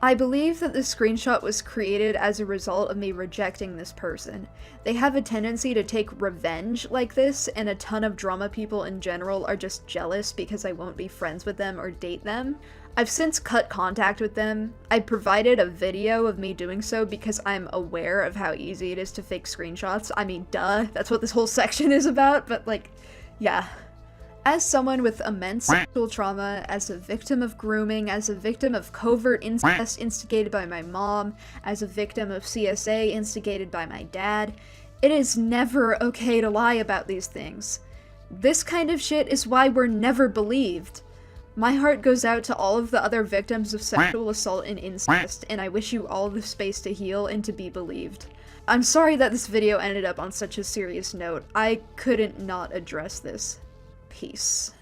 I believe that the screenshot was created as a result of me rejecting this person. They have a tendency to take revenge like this, and a ton of drama people in general are just jealous because I won't be friends with them or date them. I've since cut contact with them. I provided a video of me doing so because I'm aware of how easy it is to fake screenshots. I mean, duh, that's what this whole section is about, but like, yeah. As someone with immense sexual trauma, as a victim of grooming, as a victim of covert incest instigated by my mom, as a victim of CSA instigated by my dad, it is never okay to lie about these things. This kind of shit is why we're never believed. My heart goes out to all of the other victims of sexual assault and incest, and I wish you all the space to heal and to be believed. I'm sorry that this video ended up on such a serious note. I couldn't not address this. Peace.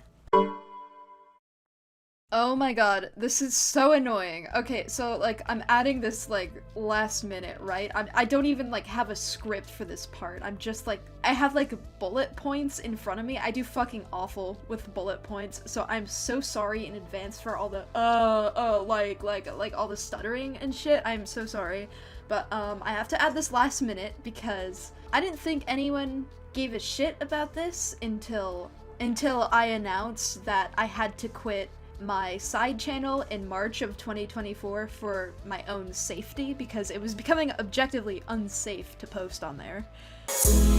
Oh my god, this is so annoying. Okay, so, like, I'm adding this, like, last minute, right? I don't even, like, have a script for this part. I'm just, like, I have, like, bullet points in front of me. I do fucking awful with bullet points, so I'm so sorry in advance for all the, like, all the stuttering and shit. I'm so sorry. But, I have to add this last minute because I didn't think anyone gave a shit about this until I announced that I had to quit my side channel in March of 2024 for my own safety because it was becoming objectively unsafe to post on there.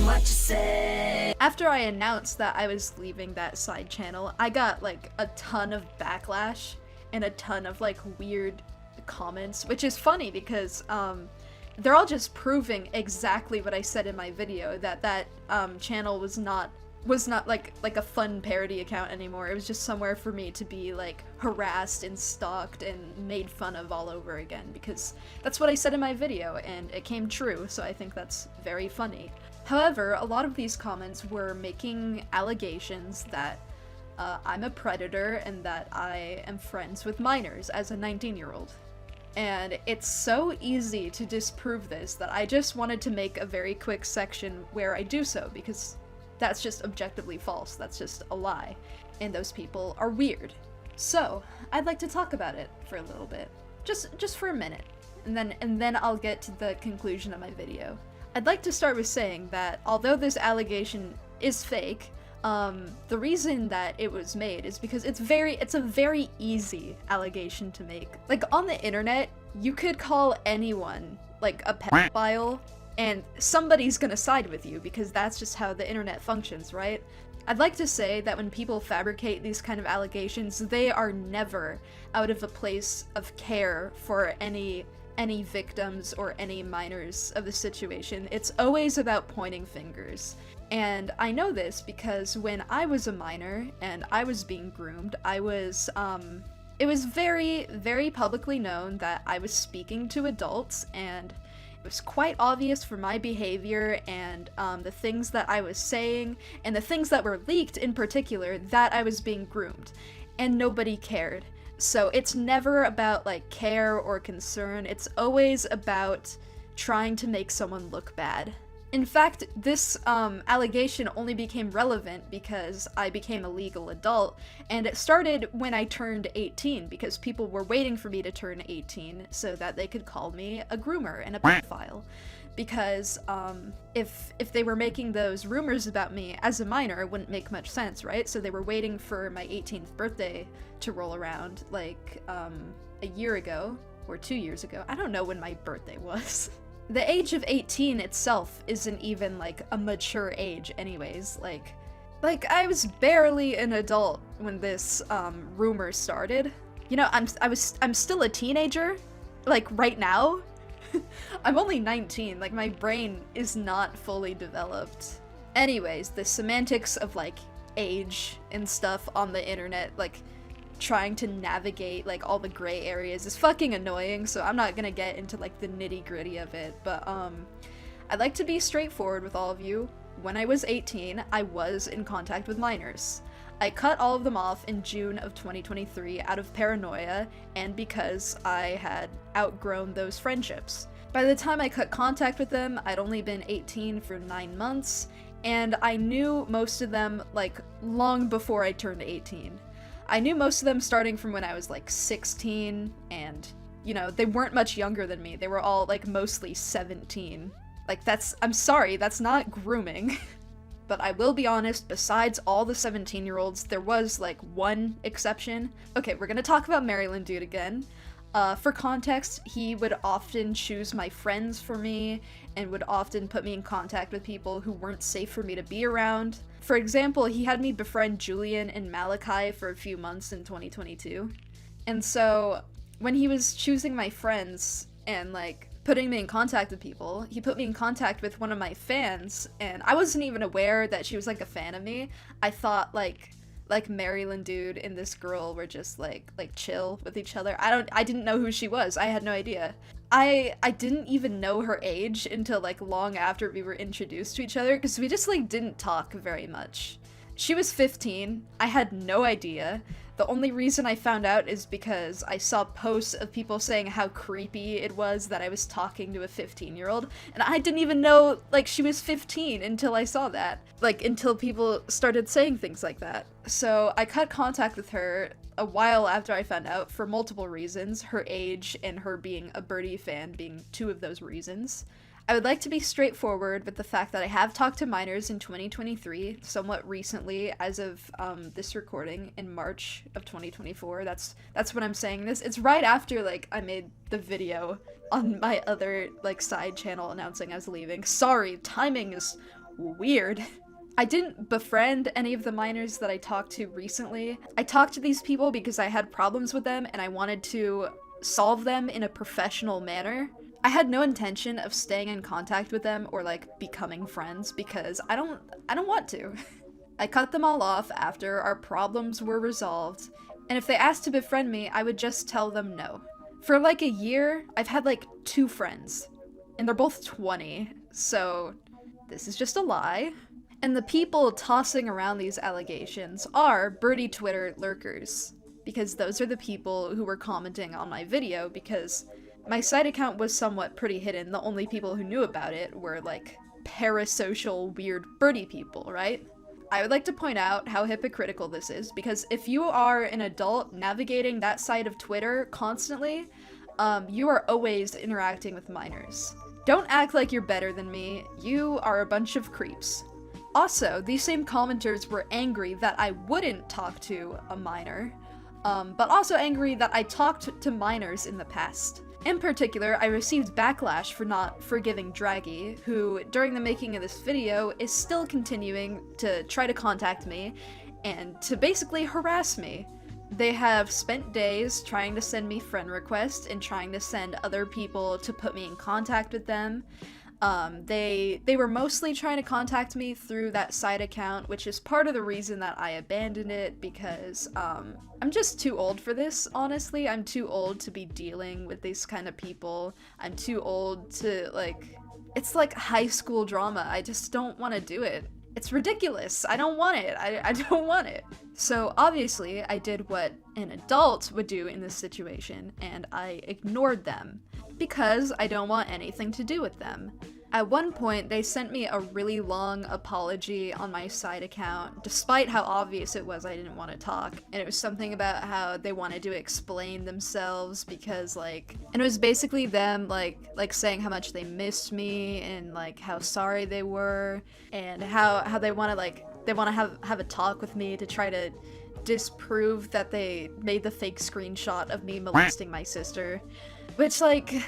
What you say? After I announced that I was leaving that side channel, I got like a ton of backlash and a ton of like weird comments, which is funny because they're all just proving exactly what I said in my video, that channel was not like a fun parody account anymore. It was just somewhere for me to be like harassed and stalked and made fun of all over again, because that's what I said in my video and it came true, so I think that's very funny. However, a lot of these comments were making allegations that I'm a predator and that I am friends with minors as a 19-year-old. And it's so easy to disprove this that I just wanted to make a very quick section where I do so, because that's just objectively false. That's just a lie. And those people are weird. So, I'd like to talk about it for a little bit. Just for a minute. And then I'll get to the conclusion of my video. I'd like to start with saying that although this allegation is fake, the reason that it was made is because it's a very easy allegation to make. Like, on the internet, you could call anyone, like, a pedophile, and somebody's gonna side with you, because that's just how the internet functions, right? I'd like to say that when people fabricate these kind of allegations, they are never out of a place of care for any victims or any minors of the situation. It's always about pointing fingers. And I know this because when I was a minor and I was being groomed, it was very, very publicly known that I was speaking to adults, and it was quite obvious from my behavior and the things that I was saying, and the things that were leaked in particular, that I was being groomed. And nobody cared. So it's never about, like, care or concern. It's always about trying to make someone look bad. In fact, this allegation only became relevant because I became a legal adult, and it started when I turned 18, because people were waiting for me to turn 18 so that they could call me a groomer and a pedophile. Because if they were making those rumors about me as a minor, it wouldn't make much sense, right? So they were waiting for my 18th birthday to roll around, like a year ago, or 2 years ago. I don't know when my birthday was. The age of 18 itself isn't even, like, a mature age anyways. Like I was barely an adult when this rumor started. You know, I'm still a teenager, like, right now. I'm only 19, like, my brain is not fully developed. Anyways, the semantics of, like, age and stuff on the internet, like, trying to navigate, like, all the gray areas is fucking annoying, so I'm not gonna get into, like, the nitty-gritty of it, but, I'd like to be straightforward with all of you. When I was 18, I was in contact with minors. I cut all of them off in June of 2023 out of paranoia, and because I had outgrown those friendships. By the time I cut contact with them, I'd only been 18 for 9 months, and I knew most of them, like, long before I turned 18. I knew most of them starting from when I was, like, 16, and, you know, they weren't much younger than me. They were all, like, mostly 17. Like, I'm sorry, that's not grooming. But I will be honest, besides all the 17-year-olds, there was, like, one exception. Okay, we're gonna talk about Maryland Dude again. For context, he would often choose my friends for me, and would often put me in contact with people who weren't safe for me to be around. For example, he had me befriend Julian and Malachi for a few months in 2022. And so, when he was choosing my friends and, like, putting me in contact with people, he put me in contact with one of my fans, and I wasn't even aware that she was, like, a fan of me. I thought, like Maryland Dude and this girl were just, like chill with each other. I didn't know who she was. I had no idea. I didn't even know her age until, like, long after we were introduced to each other, because we just, like, didn't talk very much. She was 15. I had no idea. The only reason I found out is because I saw posts of people saying how creepy it was that I was talking to a 15-year-old, and I didn't even know, like, she was 15 until I saw that. Like, until people started saying things like that. So I cut contact with her a while after I found out for multiple reasons, her age and her being a Birdie fan being two of those reasons. I would like to be straightforward with the fact that I have talked to minors in 2023, somewhat recently, as of this recording in March of 2024. That's when I'm saying this. It's right after, like, I made the video on my other, like, side channel announcing I was leaving. Sorry, timing is weird. I didn't befriend any of the minors that I talked to recently. I talked to these people because I had problems with them and I wanted to solve them in a professional manner. I had no intention of staying in contact with them or like becoming friends because I don't want to. I cut them all off after our problems were resolved, and if they asked to befriend me, I would just tell them no. For like a year, I've had like 2 friends, and they're both 20, so this is just a lie. And the people tossing around these allegations are Birdie Twitter lurkers, because those are the people who were commenting on my video, because my side account was somewhat pretty hidden. The only people who knew about it were like parasocial weird birdie people, right? I would like to point out how hypocritical this is, because if you are an adult navigating that side of Twitter constantly, you are always interacting with minors. Don't act like you're better than me, you are a bunch of creeps. Also, these same commenters were angry that I wouldn't talk to a minor, but also angry that I talked to minors in the past. In particular, I received backlash for not forgiving Dragy, who, during the making of this video, is still continuing to try to contact me and to basically harass me. They have spent days trying to send me friend requests and trying to send other people to put me in contact with them. They were mostly trying to contact me through that side account, which is part of the reason that I abandoned it, because I'm just too old for this, honestly. I'm too old to be dealing with these kind of people. I'm too old to, like, it's like high school drama. I just don't want to do it. It's ridiculous. I don't want it. I don't want it. So obviously I did what an adult would do in this situation, and I ignored them because I don't want anything to do with them. At one point, they sent me a really long apology on my side account, despite how obvious it was I didn't want to talk. And it was something about how they wanted to explain themselves because, like, and it was basically them, like saying how much they missed me and, like, how sorry they were and how they want to have a talk with me to try to disprove that they made the fake screenshot of me molesting my sister. Which, like,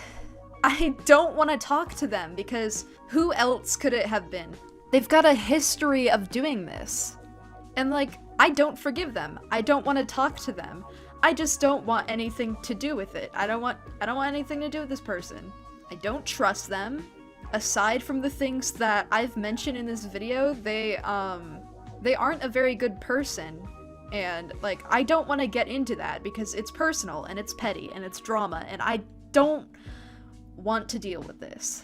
I don't want to talk to them because who else could it have been? They've got a history of doing this. And, like, I don't forgive them. I don't want to talk to them. I just don't want anything to do with it. I don't want anything to do with this person. I don't trust them. Aside from the things that I've mentioned in this video, they aren't a very good person. And, like, I don't want to get into that because it's personal and it's petty and it's drama and I don't want to deal with this.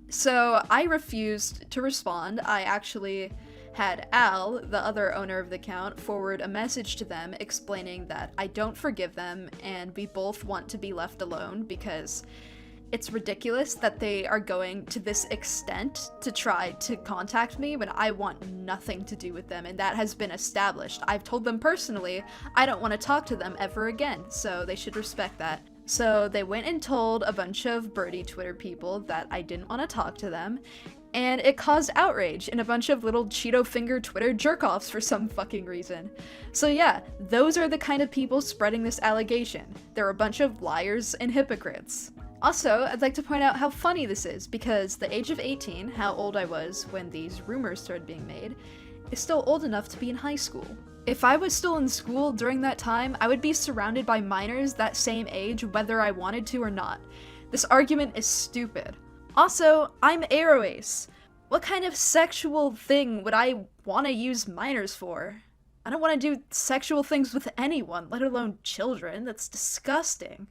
So I refused to respond. I actually had Al, the other owner of the account, forward a message to them explaining that I don't forgive them and we both want to be left alone because it's ridiculous that they are going to this extent to try to contact me when I want nothing to do with them, and that has been established. I've told them personally I don't want to talk to them ever again, so they should respect that. So they went and told a bunch of Birdie Twitter people that I didn't want to talk to them, and it caused outrage in a bunch of little Cheeto finger Twitter jerk-offs for some fucking reason. So yeah, those are the kind of people spreading this allegation. They're a bunch of liars and hypocrites. Also, I'd like to point out how funny this is, because the age of 18, how old I was when these rumors started being made, is still old enough to be in high school. If I was still in school during that time, I would be surrounded by minors that same age whether I wanted to or not. This argument is stupid. Also, I'm Aeroace. What kind of sexual thing would I want to use minors for? I don't want to do sexual things with anyone, let alone children. That's disgusting.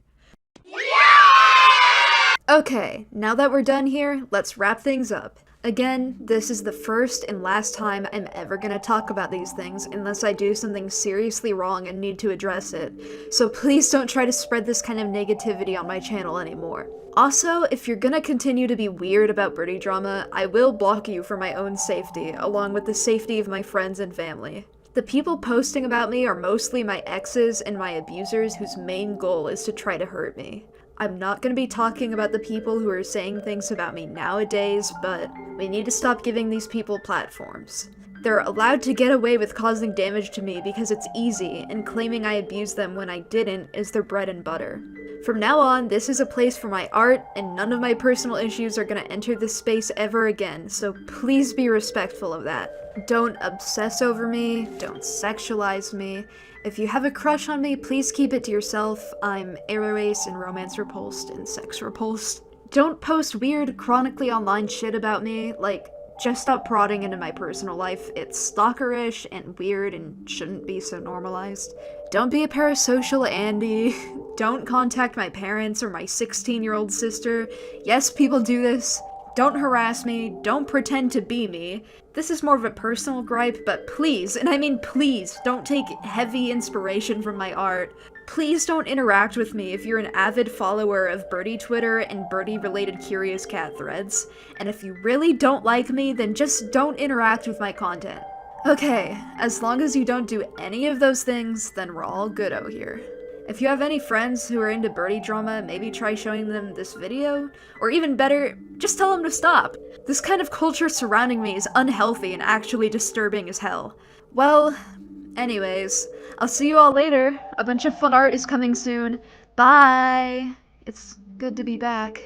Okay, now that we're done here, let's wrap things up. Again, this is the first and last time I'm ever gonna talk about these things unless I do something seriously wrong and need to address it. So please don't try to spread this kind of negativity on my channel anymore. Also, if you're gonna continue to be weird about birdie drama, I will block you for my own safety, along with the safety of my friends and family. The people posting about me are mostly my exes and my abusers whose main goal is to try to hurt me. I'm not going to be talking about the people who are saying things about me nowadays, but we need to stop giving these people platforms. They're allowed to get away with causing damage to me because it's easy, and claiming I abused them when I didn't is their bread and butter. From now on, this is a place for my art, and none of my personal issues are going to enter this space ever again, so please be respectful of that. Don't obsess over me, don't sexualize me. If you have a crush on me, please keep it to yourself. I'm Aeroace and romance repulsed and sex repulsed. don't post weird, chronically online shit about me. Like, just stop prodding into my personal life. It's stalkerish and weird and shouldn't be so normalized. Don't be a parasocial Andy. Don't contact my parents or my 16-year-old sister. Yes, people do this. Don't harass me. Don't pretend to be me. This is more of a personal gripe, but please, and I mean please, don't take heavy inspiration from my art. Please don't interact with me if you're an avid follower of Birdie Twitter and Birdie-related Curious Cat threads. And if you really don't like me, then just don't interact with my content. Okay, as long as you don't do any of those things, then we're all good-o here. If you have any friends who are into birdie drama, maybe try showing them this video, or even better, just tell them to stop. This kind of culture surrounding me is unhealthy and actually disturbing as hell. Well, anyways, I'll see you all later. A bunch of fun art is coming soon. Bye! It's good to be back.